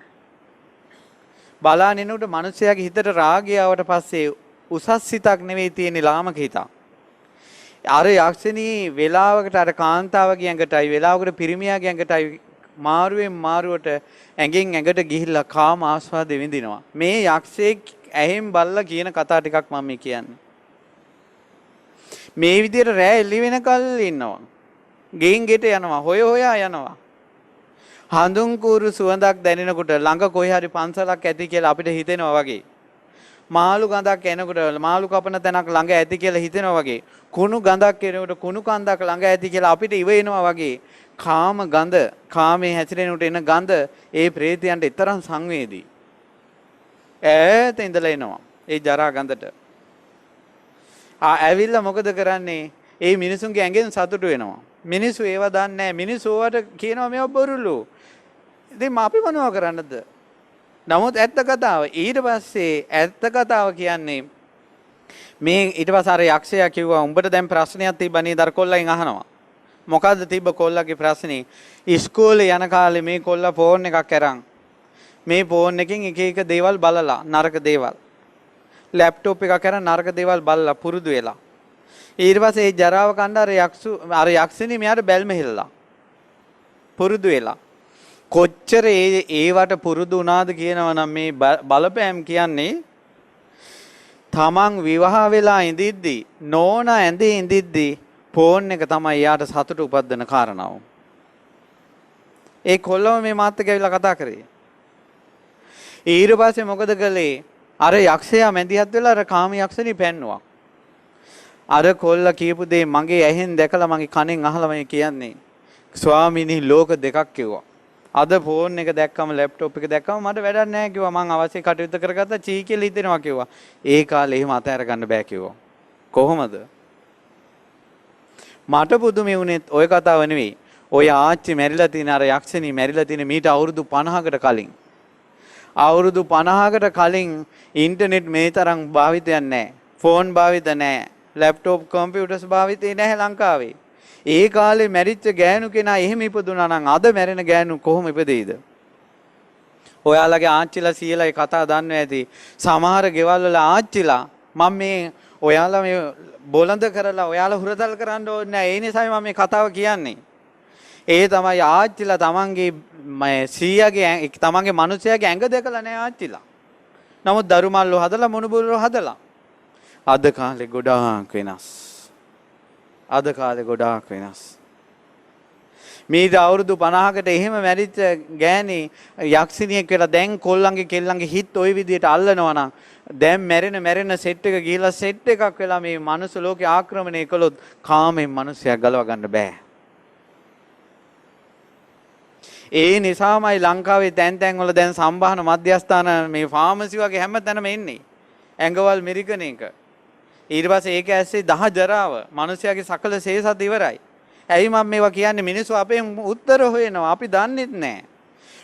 බලාගෙන ඉන්නකොට මිනිස්යාගේ හිතට රාගය ආවට පස්සේ උසස් සිතක් නෙවෙයි තියෙන්නේ ලාමක හිතක්. අර යක්ෂණී වේලාවකට අර කාන්තාවගේ ඇඟටයි වේලාවකට පිරිමියාගේ ඇඟටයි මාරුවෙන් මාරුවට ඇඟෙන් ඇඟට ගිහිල්ලා කාම ආස්වාදෙ විඳිනවා. මේ යක්ෂයෙක් ඇහෙන් බල්ලා කියන කතා ටිකක් මම මේ කියන්නේ. මේ විදිහට රෑ එළි වෙනකල් ඉන්නවා. ගෙයින් ගෙට යනවා හොයා යනවා. හඳුන් කූරු සුවඳක් දැනෙනකොට ළඟ කොහේ හරි පන්සලක් ඇති කියලා අපිට හිතෙනවා වගේ. මාළු ගඳක් එනකොට මාළු කපන තැනක් ළඟ ඇති කියලා හිතෙනවා වගේ. කුණු ගඳක් එනකොට කුණු කන්දක් ළඟ ඇති කියලා අපිට ඉවෙනවා වගේ. කාම ගඳ කාමයේ හැසිරෙනකොට එන ගඳ ඒ ප්‍රේතයන්ට තරම් සංවේදී. ඈත ඉඳලා එනවා ඒ ජරා ගඳට. ඇවිල්ලා මොකද කරන්නේ? ඒ මිනිසුන්ගේ ඇඟෙන් සතුටු වෙනවා. මිනිස්සු ඒව දන්නේ නැහැ. මිනිස්සු වට කියනවා මේව බොරුලු. ඉතින් අපි මොනව කරන්නද? නමුත් ඇත්ත කතාව ඊට පස්සේ ඇත්ත කතාව කියන්නේ මේ ඊට පස්සේ අර යක්ෂයා කිව්වා උඹට දැන් ප්‍රශ්නයක් තිබ්බ නේද? අර කොල්ලෙන් අහනවා. මොකද්ද තිබ්බ කොල්ලගේ ප්‍රශ්නේ? ඉස්කෝලේ යන කාලේ මේ කොල්ලා ෆෝන් එකක් අරන් මේ ෆෝන් එකෙන් එක එක දේවල් බලලා නරක දේවල්. ලැප්ටොප් එකක් අරන් නරක දේවල් බලලා පුරුදු වෙලා. ඊට පස්සේ ඒ ජරාව කණ්ඩ අර යක්ෂණී මෙයාට බැල්ම හෙළලා. පුරුදු වෙලා. කොච්චර ඒවට පුරුදු වුණාද කියනවනම් මේ බලපෑම් කියන්නේ තමන් විවාහ වෙලා ඉඳිද්දි නෝනා ඇඳේ ඉඳිද්දි ෆෝන් එක තමයි යාට සතුට උපදින කාරණාව. ඒ කොල්ලම මේ මාත් එක්ක ඇවිල්ලා කතා කරේ. ඊට පස්සේ මොකද කළේ? අර යක්ෂයා මැදිහත් වෙලා අර කාම යක්ෂණි පෙන්නුවා. අර කොල්ල කියපු දේ මගේ ඇහෙන් දැකලා මගේ කනෙන් අහලා මම කියන්නේ. ස්වාමීනි ලෝක දෙකක් කිව්වා. අද ෆෝන් එක දැක්කම ලැප්ටොප් එක දැක්කම මට වැඩක් නැහැ කිව්වා. මං අවශ්‍ය කටයුතු කරගත්තා චී කියලා හිතෙනවා කිව්වා. ඒ කාලේ එහෙම අතහැර ගන්න බෑ කිව්වා. කොහොමද? මට පුදුමේ වුණෙත් ওই කතාව නෙවෙයි. ඔය ආච්චි මැරිලා තියෙන අර යක්ෂණී මැරිලා තියෙන මීට අවුරුදු 50කට කලින්. අවුරුදු 50කට කලින් ඉන්ටර්නෙට් මේ තරම් භාවිතයක් නැහැ. ෆෝන් භාවිත නැහැ. ලැප්ටොප් කම්පියුටර්ස් භාවිතේ නැහැ ලංකාවේ. ඒ කාලේ මැරිච්ච ගෑනු කෙනා එහෙම ඉපදුනා නම් අද මැරෙන ගෑනු කොහොම ඉපදෙයිද? ඔයාලගේ ආච්චිලා සීලායි කතා දන්නව ඇති. සමහර ගෙවල් වල ආච්චිලා මම මේ ඔයාලා මේ බොළඳ කරලා ඔයාලා හුරතල් කරන්න ඕනේ නැහැ. ඒ නිසායි මම මේ කතාව කියන්නේ. ඒ තමයි ආච්චිලා තමන්ගේ සීයාගේ තමන්ගේ මිනිසයාගේ ඇඟ දැකලා නැහැ ආච්චිලා. නමුත් දරුමල්ලෝ හදලා මොනුබුල්ලෝ හදලා. අද කාලේ ගොඩාක් වෙනස්. අද කාලේ ගොඩාක් වෙනස්. මේ අවුරුදු 50කට එහෙම මැරිච්ච ගෑණි යක්ෂණියෙක් කියලා දැන් කොල්ලන්ගේ කෙල්ලන්ගේ හිත ওই විදිහට අල්ලනවා නම් දැන් මැරෙන සෙට් එක ගිහිලා සෙට් එකක් වෙලා මේ මනුස්ස ලෝකේ ආක්‍රමණය කළොත් කාමෙන් මිනිස්සයා ගලව ගන්න බෑ. ඒ නිසාමයි ලංකාවේ තැන් වල දැන් සම්බාහන මධ්‍යස්ථාන මේ ෆාමසි වගේ හැම තැනම එන්නේ. ඇඟවල් මිරිකන එක. ඊට පස්සේ ඒක ඇස්සේ 10 ජරාව මිනිස්යාගේ සකල සේසත් ඉවරයි. ඇයි මම මේවා කියන්නේ? මිනිස්සු අපෙන් උත්තර හොයනවා. අපි දන්නෙත් නැහැ.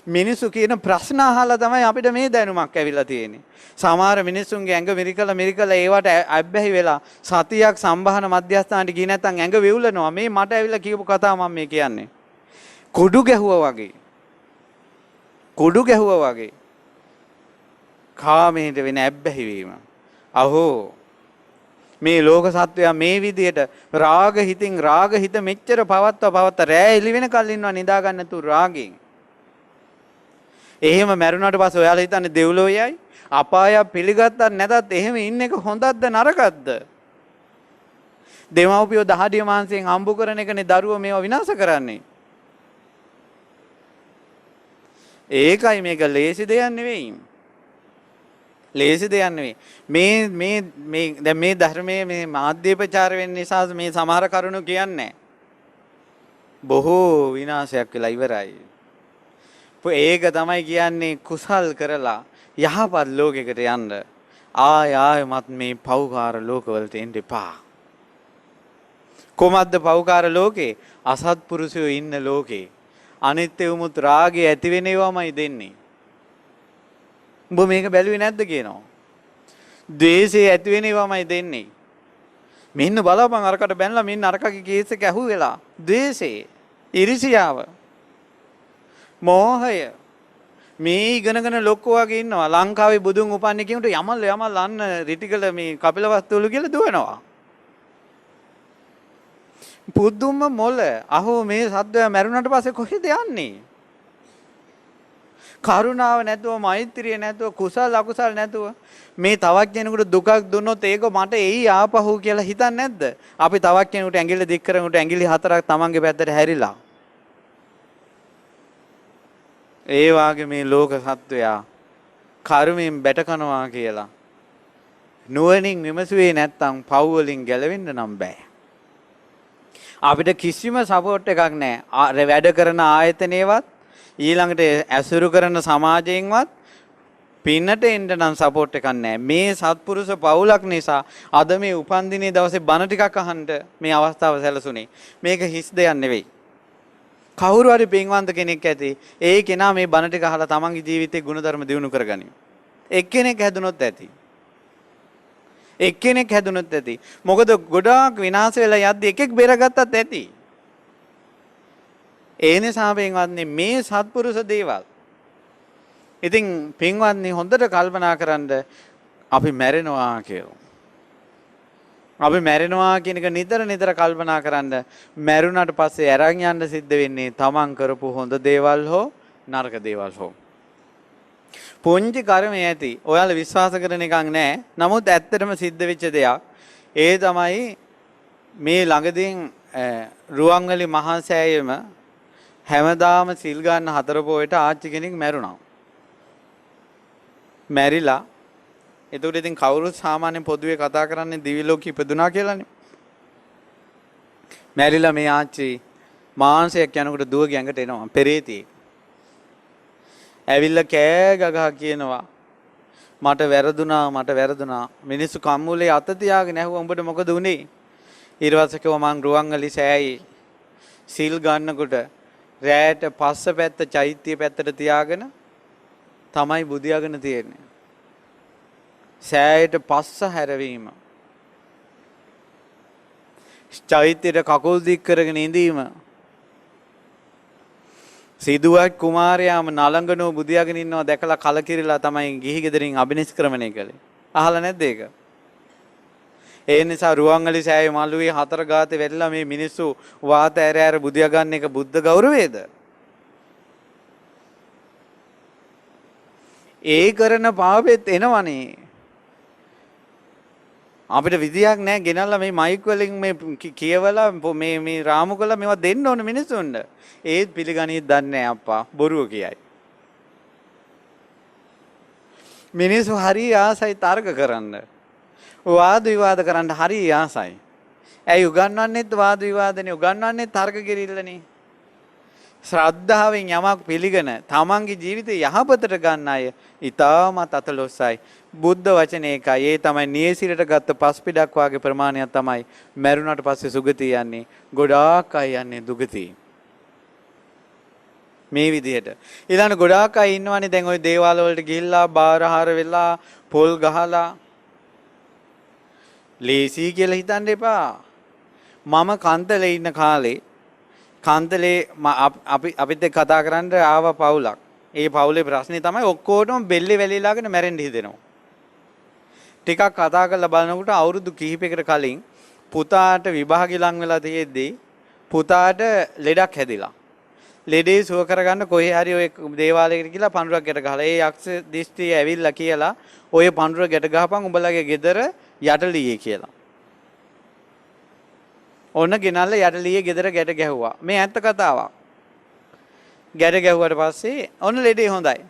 මිනිස්සු කියන ප්‍රශ්න අහලා තමයි අපිට මේ දැනුමක් ඇවිල්ලා තියෙන්නේ. සමහර මිනිස්සුන්ගේ ඇඟ මිරිකලා ඒවට අබ්බැහි වෙලා සතියක් සම්බාහන මධ්‍යස්ථානට ගියේ නැත්නම් ඇඟ වෙවුලනවා. මේ මට ඇවිල්ලා කියපු කතාව මම මේ කියන්නේ. කුඩු ගැහුවා වගේ. කුඩු ගැහුවා වගේ. කාමයට වෙන ඇබ්බැහි වීම. අහෝ මේ ලෝක සත්වයා මේ විදියට රාග හිත මෙච්චර පවත්ත රෑ එළි වෙනකල් ඉන්නවා නිදා ගන්න නැතුව රාගෙන්. එහෙම මැරුණාට පස්සේ ඔයාලා හිතන්නේ දෙව්ලොව යයි අපාය පිළිගත්තත් නැතත් එහෙම ඉන්න එක හොඳක්ද නරකක්ද? දෙමව්පියෝ දහඩිය මාංශයෙන් හම්බු කරන එකනේ දරුවෝ මේවා විනාශ කරන්නේ. ඒකයි මේක ලේසි දෙයක් නෙවෙයි. ලේසි දෙයක් නෙවෙයි. මේ දැන් මේ ධර්මයේ මේ මාධ්‍ය ප්‍රචාර වෙන්න නිසා මේ සමහර කරුණු කියන්නේ බොහෝ විනාශයක් වෙලා ඉවරයි. ඒක තමයි කියන්නේ කුසල් කරලා යහපත් ලෝකයකට යන්න. ආයමත් මේ පෞකාර ලෝකවලට එන්න එපා. කොහොමද පෞකාර ලෝකේ? අසත්පුරුෂයෝ ඉන්න ලෝකේ. අනිත්‍ය උමුත් රාගය ඇති වෙනවමයි දෙන්නේ. උඹ මේක බැලුවේ නැද්ද කියනවා. ද්වේෂය ඇති වෙනවමයි දෙන්නේ. මෙන්න බලපන් අරකට බැනලා මෙන්න අරකගේ කේස් එක ඇහුවෙලා. ද්වේෂය, ඉරිසියාව, මෝහය මේ ඉගෙනගෙන ලොක්කෝ වගේ ඉන්නවා. ලංකාවේ බුදුන් උපන්නේ කියනට යමල් අන්න රිටිකල මේ කපිලවස්තුවලු කියලා දුවනවා. පුදුම මොළ. අහෝ මේ සද්දයා මැරුණාට පස්සේ කොහෙද යන්නේ? කරුණාව නැතුව, මෛත්‍රිය නැතුව, කුසල අකුසල නැතුව මේ තවත් කෙනෙකුට දුකක් දුන්නොත් ඒක මට එයි ආපහු කියලා හිතන්නේ නැද්ද? අපි තවත් කෙනෙකුට ඇඟිල්ල දික් කරනකොට ඇඟිලි 4ක් තමන්ගේ පැත්තට හැරිලා. ඒ වාගේ මේ ලෝක සත්වයා කර්මයෙන් බැට කනවා කියලා නුවණින් විමසුවේ නැත්තම් පව් වලින් ගැලවෙන්න නම් බෑ. අපිට කිසිම සපෝට් එකක් නැහැ. වැඩ කරන ආයතනයේවත් ඊළඟට ඇසුරු කරන සමාජයෙන්වත් පින්නට එන්න නම් සපෝට් එකක් නැහැ. මේ සත්පුරුෂ පවුලක් නිසා අද මේ උපන්දිනේ දවසේ බණ ටිකක් අහන්න මේ අවස්ථාව සැලසුනේ. මේක හිස් දෙයක් නෙවෙයි. කවුරු හරි පින්වන්ත කෙනෙක් ඇති. ඒ කෙනා මේ බණ ටික අහලා තමන්ගේ ජීවිතේ ගුණධර්ම දියුණු කරගනිමු. එක්කෙනෙක් හැදුනොත් ඇති. එක්කෙනෙක් හැදුනොත් ඇති. මොකද ගොඩාක් විනාශ වෙලා යද්දි එකෙක් බේරගත්තත් ඇති. ඒ නිසා පින්වත්නි මේ සත්පුරුෂ දේවල්. ඉතින් පින්වත්නි හොඳට කල්පනා කරන්න අපි මැරෙනවා කියලා. අපි මැරෙනවා කියන එක නිතර කල්පනා කරන්න. මැරුණාට පස්සේ අරන් යන්න සිද්ධ වෙන්නේ තමන් කරපු හොඳ දේවල් හෝ නරක දේවල් හෝ. පුංචි කර්මය ඇති. ඔයාලා විශ්වාස කරන එකක් නැහැ. නමුත් ඇත්තටම සිද්ධ වෙච්ච දෙයක්. ඒ තමයි මේ ළඟදී රුවන්වැලි මහා සෑයෙම හැමදාම සිල් ගන්න 4 පොයට ආච්චි කෙනෙක් මැරුණා. මැරිලා. එතකොට ඉතින් කවුරුත් සාමාන්‍ය පොදුවේ කතා කරන්නේ දිවි ලෝකෙ ඉපදුනා කියලානේ. මැරිලා මේ ආච්චි මාංශයක් යනකොට දුවගේ ඇඟට එනවා පෙරේතී. ඇවිල්ලා කෑ ගගා කියනවා මට වැරදුනා. මිනිස්සු කම්මුලේ අත තියාගෙන ඇහුවා උඹට මොකද උනේ? ඊර්වසකව මං රුවන්වැලි සෑයේ සිල් ගන්නකොට රැයට පස්ස පැත්ත චෛත්‍ය පැත්තට තියාගෙන තමයි බුදියාගෙන තියෙන්නේ. සෑයට පස්ස හැරවීම. චෛත්‍යයට කකුල් දික් කරගෙන ඉඳීම. සිදුවත් කුමාරයාම නලංගනෝ බුදියාගෙන ඉන්නවා දැකලා කලකිරිලා තමයි ගිහි ගෙදරින් අබිනිෂ්ක්‍රමණය කළේ. අහලා නැද්ද ඒක? ඒ නිසා රුවන්වැලි සෑයේ මළුවේ 4 ගාතේ වැටිලා මේ මිනිස්සු වාත ඇර බුදියා ගන්න එක බුද්ධ ගෞරවයේද? ඒ කරන පාපෙත් එනවනේ. අපිට විදියක් නැහැ ගෙනල්ලා මේ මයික් වලින් මේ කියවලා මේ රාමු කළා මේවා දෙන්න ඕන මිනිස්සුන්ට. ඒත් පිළිගනිත් දන්නේ නැහැ අප්පා බොරුව කියයි. මිනිස්සු හරි ආසයි තර්ක කරන්න. වාද විවාද කරන්න හරි ආසයි. ඇයි උගන්වන්නෙත් වාද විවාදනේ උගන්වන්නේ තර්ක කිරිල්ලනේ. ශ්‍රද්ධාවෙන් යමක් පිළිගෙන තමන්ගේ ජීවිතේ යහපතට ගන්න අය ඊටමත් අතලොස්සයි. බුද්ධ වචනේ එකයි. ඒ තමයි නියසිරට ගත්ත පස්පිඩක් වාගේ ප්‍රමාණයක් තමයි මරුණාට පස්සේ සුගතිය යන්නේ. ගොඩාක් අය යන්නේ දුගතිය. මේ විදිහට. ඊළඟ ගොඩාක් අය ඉන්නවනේ දැන් ওই දේවාල වලට ගිහිල්ලා බාරහාර වෙලා පොල් ගහලා ලේසි කියලා හිතන්න එපා. මම කන්තලේ ඉන්න කාලේ කන්තලේ අපිත් එක්ක කතා කරන්න ආව පවුලක්. ඒ පවුලේ ප්‍රශ්නේ තමයි ඔක්කොටම බෙල්ලේ වැලිලාගෙන මැරෙන්න හිතෙනවා. ටිකක් කතා කරලා බලනකොට අවුරුදු කිහිපයකට කලින් පුතාට විභාගෙ ලං වෙලා තියෙද්දි පුතාට ලෙඩක් හැදිලා. ලෙඩේ සුව කරගන්න කොහේ හරි ඔය දේවාලයකට ගිහලා පඳුරක් ගැට ගහලා ඒ යක්ෂ දිස්ත්‍රිය ඇවිල්ලා කියලා ඔය පඳුර ගැට ගහපන් උඹලගේ ගෙදර යටලියේ කියලා. ඔන්න ගෙනල්ලා යටලියේ ගෙදර ගැට ගැහුවා. මේ ඇත්ත කතාවක්. ගැට ගැහුවට පස්සේ ඔන්න ලෙඩේ හොඳයි.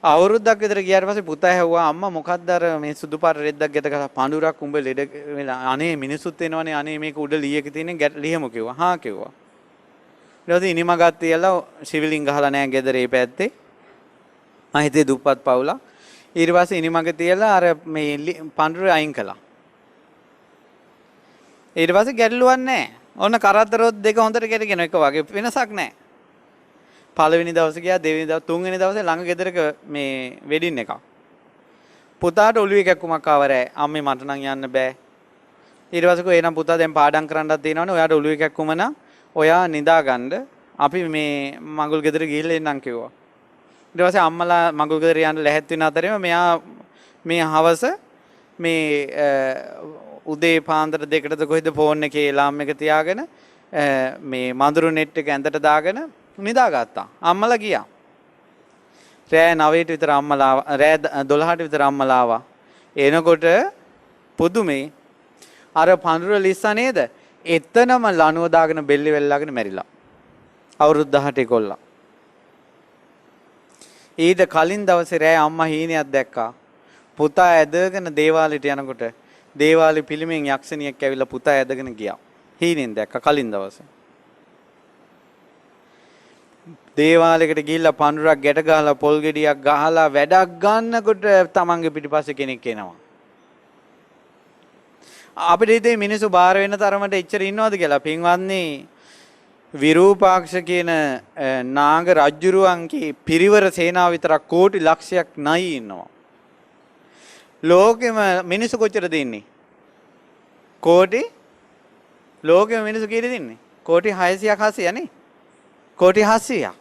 අවුරුද්දක් විතර ගියාට පස්සේ පුතා ඇහුවා අම්මා මොකක්ද අර මේ සුදු පාට රෙද්දක් ගැට ගහලා පඳුරක් උඹ ලෙඩ වෙලා අනේ මිනිස්සුත් එනවනේ අනේ මේක උඩ ලීයක තියෙන ගැට ලියමු කිව්වා. හා කිව්වා. ඊට පස්සේ ඉනිමගත් තියලා සිවිලින් ගහලා නැහැ ගෙදරේ පැත්තේ. මම හිතේ දුප්පත් පවුලක්. ඊට පස්සේ ඉනිමග තියලා අර මේ පඳුර අයින් කළා. ඊට පස්සේ ගැටලුවක් නැහැ. ඔන්න කරත්තරොත් දෙක හොඳට ගැටගෙන එක වගේ වෙනසක් නැහැ. පළවෙනි දවසේ ගියා දෙවෙනි දවස් තුන්වෙනි දවසේ ළඟ ගෙදරක මේ වෙඩින් එකක්. පුතාට ඔළුවේ කැක්කුමක් ආවරෑ. අම්මේ මට නම් යන්න බෑ. ඊට පස්සේ කො එනම් පුතා දැන් පාඩම් කරන්නත් තියෙනවනේ. ඔයාට ඔළුවේ කැක්කුම නම් ඔයා නිදාගන්න. අපි මේ මඟුල් ගෙදර ගිහිල්ලා එන්නම් කිව්වා. ඊට පස්සේ අම්මලා මඟුල් ගෙදර යන්න ලැහැත් වෙන අතරේම මෙයා මේ හවස මේ උදේ පාන්දර දෙකටද කොහෙද ෆෝන් එකේ ලාම් එක තියාගෙන මේ මඳුරු නෙට් එක ඇඳට දාගෙන නිදාගත්තා. අම්මලා ගියා. රෑ 9ට විතර අම්මලා රෑ 12ට විතර අම්මලා ආවා. එනකොට පුදුමේ අර පඳුර ලිස්සා නේද? එතනම ලනුව දාගෙන බෙල්ලේ වෙල්ලාගෙන මැරිලා. අවුරුදු 18 කොල්ලා. ඊට කලින් දවසේ රෑ අම්මා හීනයක් දැක්කා. පුතා ඇදගෙන දේවාලෙට යනකොට දේවාලේ පිළිමෙන් යක්ෂණියක් ඇවිල්ලා පුතා ඇදගෙන ගියා. හීනෙන් දැක්කා කලින් දවසේ. දේවාලයකට ගිහිල්ලා පඳුරක් ගැට ගහලා පොල් ගෙඩියක් ගහලා වැඩක් ගන්නකොට තමන්ගේ පිටිපස්සේ කෙනෙක් එනවා. අපිට ඉතින් මිනිස්සු බාර වෙන තරමට එච්චර ඉන්නවද කියලා පින්වත්නි විරූපාක්ෂ කියන නාග රජුරුවන්ගේ පිරිවර සේනාව විතරක් කෝටි ලක්ෂයක් නයි ඉන්නවා. ලෝකෙම මිනිස්සු කොච්චරද ඉන්නේ? ලෝකෙම මිනිස්සු කීයද ඉන්නේ? කෝටි 600ක් 700 නේ. කෝටි 700ක්.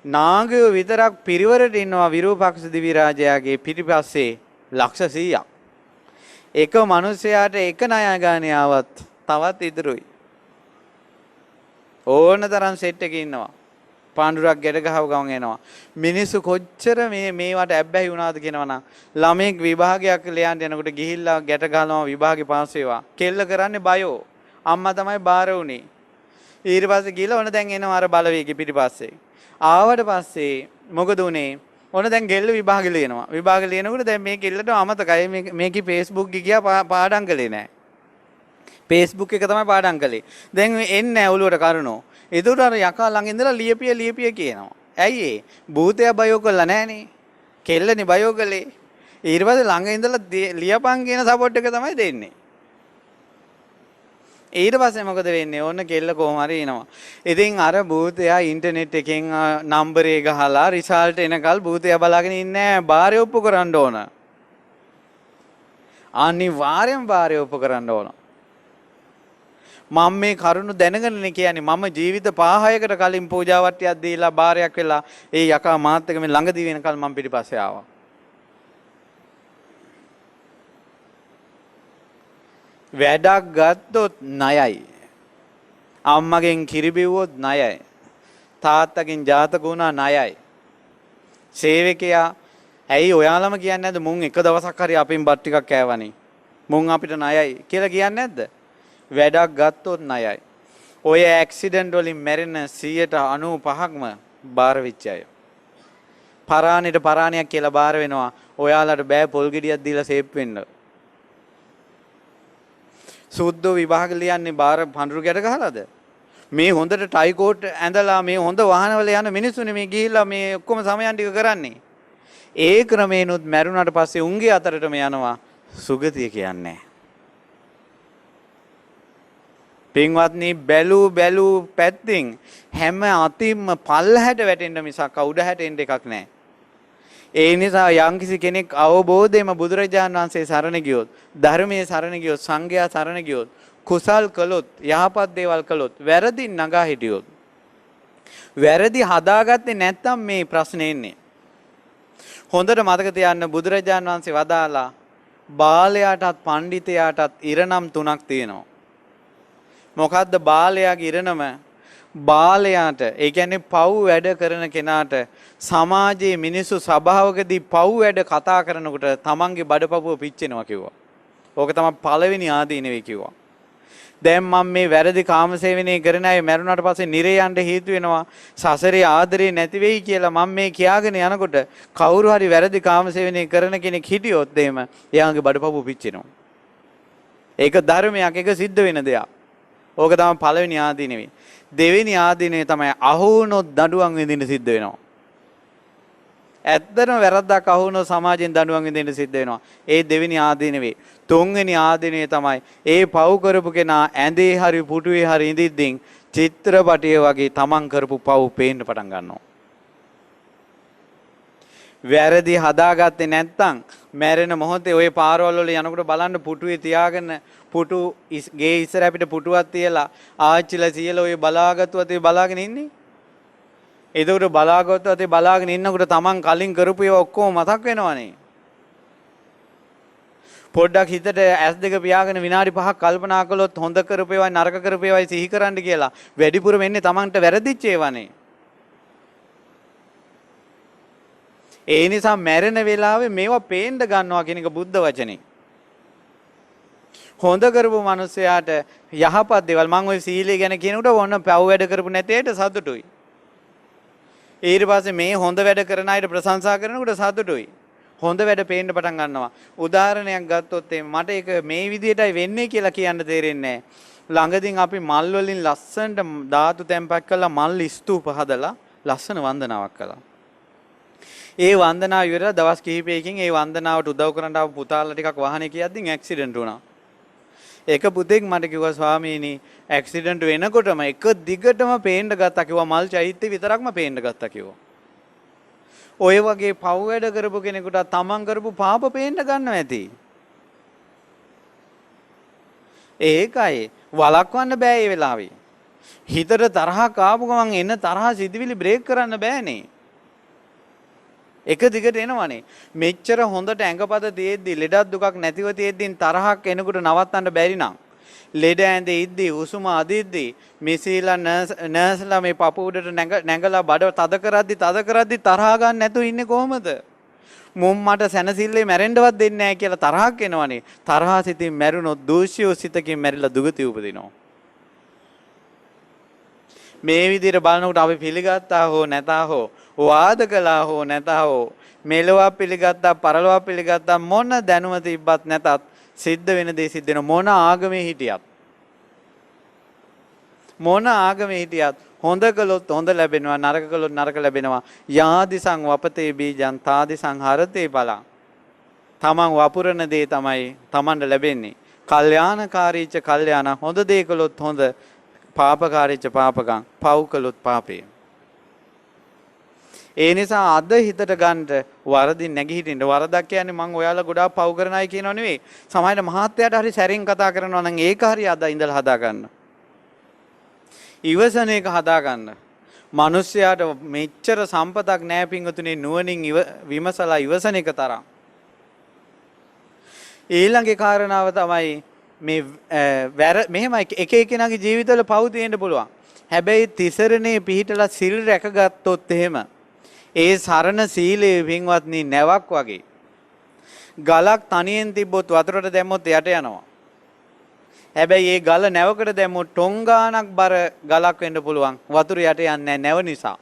නාගයෝ විතරක් පිරිවරට ඉන්නවා විරූපාක්ෂ දිවි රාජයාගේ පිටිපස්සේ ලක්ෂ 100ක්. එක මිනිසයාට එක ණය ගානේ ආවත් තවත් ඉදිරියි. ඕන තරම් සෙට් එකේ ඉන්නවා. පාණ්ඩුරක් ගැට ගහව ගමන් එනවා. මිනිස්සු කොච්චර මේවට ඇබ්බැහි වුණාද කියනවනම් ළමෙක් විභාගයක් ලියන්න යනකොට ගිහිල්ලා ගැට ගහනවා විභාගේ පාස් වේවා. කෙල්ල කරන්නේ බයෝ. අම්මා තමයි බාර උනේ. ඊට පස්සේ ගිහලා ඔන්න දැන් එනවා අර බලවේගය පිටිපස්සේ. ආවට පස්සේ මොකද උනේ? ඔන්න දැන් කෙල්ල විභාගෙ ලියනවා. විභාගෙ ලියනකොට දැන් මේ කෙල්ලට අමතකයි මේකේ Facebook ගියා පාඩම් කළේ නැහැ. Facebook එක තමයි පාඩම් කළේ. දැන් එන්නේ නැහැ ඔළුවට කරුණෝ. ඒකට අර යකා ළඟ ඉඳලා ලියපිය කියනවා. ඇයි ඒ? භූතයා බයෝ කළා නැහනේ. කෙල්ලනේ බයෝ කළේ. ඊට පස්සේ ළඟ ඉඳලා ලියපන් කියන සපෝට් එක තමයි දෙන්නේ. ඊට පස්සේ මොකද වෙන්නේ? ඕන්න කෙල්ල කොහොම හරි එනවා. ඉතින් අර භූතයා ඉන්ටර්නෙට් එකෙන් නම්බරේ ගහලා රිසල්ට් එනකල් භූතයා බලාගෙන ඉන්නේ නැහැ. බාරය ඔප්පු කරන්න ඕන. අනිවාර්යෙන් බාරය ඔප්පු කරන්න ඕන. මම මේ කරුණ දැනගෙනනේ කියන්නේ. මම ජීවිත 5-6කට කලින් පූජා වට්ටියක් දීලා බාරයක් වෙලා ඒ යකා මාත් එක්ක මේ ළඟදී වෙනකල් මම පිටිපස්සේ ආවා. වැඩක් ගත්තොත් ණයයි. අම්මගෙන් කිරි බිව්වොත් ණයයි. තාත්තගෙන් ජාතක වුණා ණයයි. සේවකයා ඇයි ඔයාලම කියන්නේ නැද්ද මුන් එක දවසක් හරි අපෙන් බත් ටිකක් කෑවනේ. මුන් අපිට ණයයි කියලා කියන්නේ නැද්ද? වැඩක් ගත්තොත් ණයයි. ඔය ඇක්සිඩන්ට් වලින් මැරෙන 95%ක්ම බාර වෙච්ච අය. පරාණිට පරාණියක් කියලා බාර වෙනවා. ඔයාලට බෑ පොල් ගෙඩියක් දීලා සේප් වෙන්න. සුද්ධෝ විභාග ලියන්නේ බාර පඳුරු ගැට ගහලාද? මේ හොඳට ටයි කෝට් ඇඳලා මේ හොඳ වාහනවල යන මිනිස්සුනේ මේ ගිහිල්ලා මේ ඔක්කොම සමයන් ටික කරන්නේ. ඒ ක්‍රමේනොත් මැරුණාට පස්සේ උන්ගේ අතරටම යනවා සුගතිය කියන්නේ. පින්වත්නි බැලූ පැත්තෙන් හැම අතින්ම පල්ලහැට වැටෙන්න මිසක් උඩ හැටෙන්න එකක් නැහැ. ඒ නිසා යම්කිසි කෙනෙක් අවබෝධයෙන්ම බුදුරජාණන් වහන්සේ සරණ ගියොත්, ධර්මයේ සරණ ගියොත්, සංඝයා සරණ ගියොත්, කුසල් කළොත්, යහපත් දේවල් කළොත්, වැරදි නගා හිටියොත්, වැරදි හදාගත්තේ නැත්නම් මේ ප්‍රශ්නේ එන්නේ. හොඳට මතක තියාගන්න බුදුරජාණන් වහන්සේ වදාලා බාලයාටත් පඬිතයාටත් ඉරණම් 3ක් තියෙනවා. මොකද්ද බාලයාගේ ඉරණම? බාලයාට ඒ කියන්නේ පව් වැඩ කරන කෙනාට සමාජයේ මිනිස්සු සභාවකදී පව් වැඩ කතා කරනකොට තමන්ගේ බඩපපුව පිච්චෙනවා කිව්වා. ඕක තමයි පළවෙනි ආදීනවේ කිව්වා. දැන් මම මේ වැරදි කාමසේවනයේ කරන අය මැරුණාට පස්සේ නිරේ යන්න හේතු වෙනවා. සසරේ ආදරේ නැති වෙයි කියලා මම මේ කියාගෙන යනකොට කවුරු හරි වැරදි කාමසේවනයේ කරන කෙනෙක් හිටියොත් එහෙම එයාගේ බඩපපුව පිච්චෙනවා. ඒක ධර්මයක්, ඒක සිද්ධ වෙන දෙයක්. ඕක තමයි පළවෙනි ආදීනවේ. දෙවෙනි ආදීනේ තමයි අහු වුණොත් දඬුවම් විඳින්න සිද්ධ වෙනවා. ඇත්තටම වැරද්දක් අහු වුණොත් සමාජයෙන් දඬුවම් විඳින්න සිද්ධ වෙනවා. ඒ දෙවෙනි ආදීනේ. තුන්වෙනි ආදීනේ තමයි ඒ පව් කරපු කෙනා ඇඳේ හරි පුටුවේ හරි ඉඳිද්දී චිත්‍රපටිය වගේ තමන් කරපු පව් පේන්න පටන් ගන්නවා. වැරදි හදාගත්තේ නැත්නම් මැරෙන මොහොතේ ওই පාරවල් වල යනකොට බලන්න පුටුවේ තියාගෙන පුටු ගේ ඉස්සර අපිට පුටුවක් තියලා ආච්චිලා සියලා ওই බලාගත්තුවත් ඒ බලාගෙන ඉන්නේ. ඒකට බලාගත්තුවත් ඒ බලාගෙන ඉන්නකොට තමන් කලින් කරපු ඒවා ඔක්කොම මතක් වෙනවනේ. පොඩ්ඩක් හිතට S2 පියාගෙන විනාඩි 5ක් කල්පනා කළොත් හොඳ කරපු ඒවා නරක කරපු ඒවායි සිහි කරන්න කියලා වැඩිපුර වෙන්නේ තමන්ට වැරදිච්ච ඒවානේ. ඒ නිසා මැරෙන වෙලාවේ මේවා පේන්න ගන්නවා කියන එක බුද්ධ වචනේ. හොඳ කරපු මිනිසයාට යහපත් දේවල් මම ওই සීලය ගැන කියනකොට ඕන පව් වැඩ කරපු නැති අයට සතුටුයි. ඊට පස්සේ මේ හොඳ වැඩ කරන අයට ප්‍රශංසා කරනකොට සතුටුයි. හොඳ වැඩ පේන්න පටන් ගන්නවා. උදාහරණයක් ගත්තොත් මට ඒක මේ විදිහටයි වෙන්නේ කියලා කියන්න තේරෙන්නේ නැහැ. ළඟදීන් අපි මල් වලින් ලස්සනට ධාතු තැන්පත් කරලා මල් ස්තූප හදලා ලස්සන වන්දනාවක් කළා. ඒ වන්දනාව ඉවරලා දවස් කිහිපයකින් ඒ වන්දනාවට උදව් කරන්න ආපු පුතාලා ටිකක් වාහනේ කියද්දී ඇක්සිඩන්ට් වුණා. එක පුතෙක් මට කිව්වා ස්වාමීනි ඇක්සිඩන්ට් වෙනකොටම එක දිගටම පේන්න ගත්තා කිව්වා මල් චෛත්‍ය විතරක්ම පේන්න ගත්තා කිව්වා. ඔය වගේ පව් වැඩ කරපු කෙනෙකුට තමන් කරපු පාප පේන්න ගන්නවා ඇති. ඒකයි වළක්වන්න බෑ මේ වෙලාවේ. හිතට තරහක් ආපු ගමන් එන තරහ සිතිවිලි බ්‍රේක් කරන්න බෑනේ. එක දිගට එනවනේ. මෙච්චර හොඳට ඇඟපත තියෙද්දි ලෙඩක් දුකක් නැතිව තියෙද්දි තරහක් එනකොට නවත්තන්න බැරි නම් ලෙඩ ඇඳේ ඉද්දි උසුම අදිද්දි මිසීලා නර්ස්ලා මේ පපු උඩට නැගලා බඩ තද කරද්දි තරහ ගන්න නැතුව ඉන්නේ කොහමද? මුම් මට සැනසille මැරෙන්නවත් දෙන්නේ නැහැ කියලා තරහක් එනවනේ. තරහ සිතින් මැරුණොත් දූෂ්‍ය සිතකින් මැරිලා දුගතිය උපදිනවා. මේ විදිහට බලනකොට අපි පිළිගත්තා හෝ නැතා හෝ වාද කළා හෝ නැත හෝ මෙලොව පිළිගත්තා පරලොව පිළිගත්තා මොන දැනුම තිබ්බත් නැතත් සිද්ධ වෙන දේ සිද්ධ වෙන මොන ආගමේ හිටියත් මොන ආගමේ හිටියත් හොඳ කළොත් හොඳ ලැබෙනවා නරක කළොත් නරක ලැබෙනවා යාදිසං වපතේ බීජං තාදිසං හරතේ බලං තමන් වපුරන දේ තමයි තමන්ට ලැබෙන්නේ කල්යාණකාරීච්ච කල්යාණ හොඳ දේ කළොත් හොඳ පාපකාරීච්ච පාපකම් පව් කළොත් පාපේ ඒ නිසා අද හිතට ගන්න වරදින් නැගී හිටින්න වරදක් කියන්නේ මම ඔයාලා ගොඩාක් පව් කරන අය කියනව නෙවෙයි සමහරවිට මහත්යට හරි සැරින් කතා කරනවා නම් ඒක හරි අද ඉඳලා හදා ගන්න ඉවසන එක හදා ගන්න මිනිස්යාට මෙච්චර සම්පතක් නැහැ පිංගුතුනේ නුවණින් විමසලා ඉවසන එක තරම් ඊළඟේ කාරණාව තමයි මේ මෙහෙම එක එකනාගේ ජීවිතවල පව් තියෙන්න පුළුවන් හැබැයි තිසරණේ පිහිටලා සිල් රැකගත්තොත් එහෙම ඒ සරණ සීලේ වින්වත්නි නැවක් වගේ ගලක් තනියෙන් තිබ්බොත් වතුරට දැම්මොත් යට යනවා හැබැයි ඒ ගල නැවකට දැම්මොත් ටොංගානක් බර ගලක් වෙන්න පුළුවන් වතුර යට යන්නේ නැව නිසා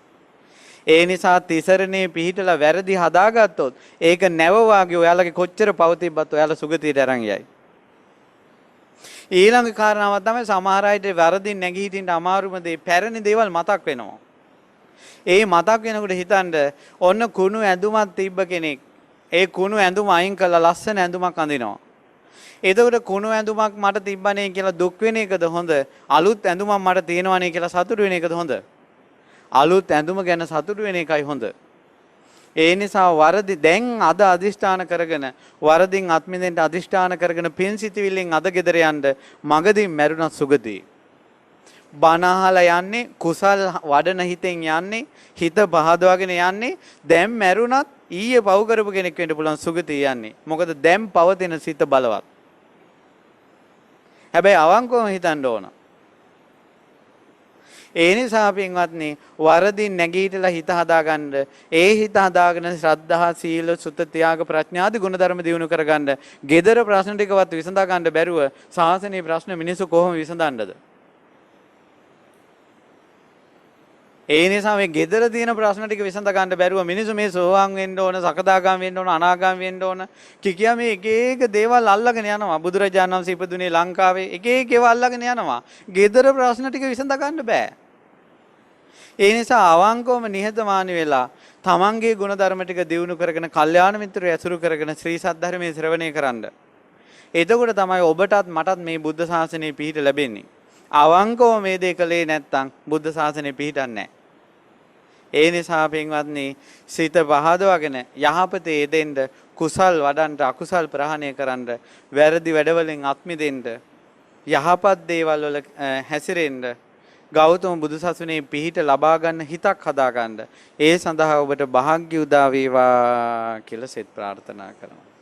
ඒ නිසා තිසරණේ පිහිටලා වැරදි හදාගත්තොත් ඒක නැව වාගේ ඔයාලගේ කොච්චර පව තිබ්බත් ඔයාලා සුගතියට අරන් යයි ඊළඟ කාරණාව තමයි සමහර අයට වැරදින් නැගී හිටින්න අමාරුම දේ පැරණි දේවල් මතක් වෙනවා ඒ මතක් වෙනකොට හිතන්න ඔන්න කුණු ඇඳුමක් තිබ්බ කෙනෙක් ඒ කුණු ඇඳුම අයින් කළා ලස්සන ඇඳුමක් අඳිනවා. එතකොට කුණු ඇඳුමක් මට තිබ්බනේ කියලා දුක් වෙන එකද හොඳ? අලුත් ඇඳුමක් මට තියෙනවනේ කියලා සතුටු වෙන එකද හොඳ? අලුත් ඇඳුම ගැන සතුටු වෙන එකයි හොඳ. ඒ නිසා වරදි දැන් අද අදිෂ්ඨාන කරගෙන වරදින් අත්මිදෙන්න අදිෂ්ඨාන කරගෙන පින් සිතවිල්ලෙන් අද ගෙදර යන්න මගදී මැරුණත් සුගතියි. බනහලා යන්නේ කුසල් වඩන හිතෙන් යන්නේ හිත පහදවාගෙන යන්නේ දැන් මැරුණත් ඊයේ පව් කරපු කෙනෙක් වෙන්න පුළුවන් සුගතිය යන්නේ මොකද දැන් පවතින සිත බලවත් හැබැයි අවංකවම හිතන්න ඕන ඒ නිසා පින්වත්නි වරදින් නැගීටලා හිත හදාගන්න ඒ හිත හදාගෙන ශ්‍රද්ධා සීල සුත ත්‍යාග ප්‍රඥාදී ගුණධර්ම දියුණු කරගන්න gedara ප්‍රශ්න ටිකවත් විසඳා ගන්න බැරුව සාසනීය ප්‍රශ්න මිනිස්සු කොහොම විසඳන්නද ඒ නිසා මේ gedara තියෙන ප්‍රශ්න ටික විසඳ ගන්න බැරුව මිනිස්සු මේ සෝවාන් වෙන්න ඕන, සකදාගාම වෙන්න ඕන, අනාගාම වෙන්න ඕන කිකියා මේ එක එක දේවල් අල්ලගෙන යනවා. බුදුරජාණන් වහන්සේ ඉපදුනේ ලංකාවේ එක එක ඒවා අල්ලගෙන යනවා. gedara ප්‍රශ්න ටික විසඳ ගන්න බෑ. ඒ නිසා අවංකවම නිහතමානී වෙලා තමන්ගේ ගුණධර්ම ටික දියුණු කරගෙන කල්යාණ මිත්‍රය ඇසුරු කරගෙන ශ්‍රී සද්ධර්මයේ ශ්‍රවණය කරන්න. එතකොට තමයි ඔබටත් මටත් මේ බුද්ධ ශාසනය පිහිට ලැබෙන්නේ. අවංකව මේ දේ කළේ නැත්නම් බුද්ධ ශාසනය පිහිටන්නේ නැහැ. ඒ නිසා පින්වත්නි සිත පහදවගෙන යහපතේ යෙදෙන්න කුසල් වඩන්න අකුසල් ප්‍රහාණය කරන්න වැරදි වැඩවලින් අත්මිදෙන්න යහපත් දේවල් වල හැසිරෙන්න ගෞතම බුදුසසුනේ පිහිට ලබා ගන්න හිතක් හදා ගන්න ඒ සඳහා ඔබට වාග්ය උදා වේවා කියලා සෙත් ප්‍රාර්ථනා කරනවා.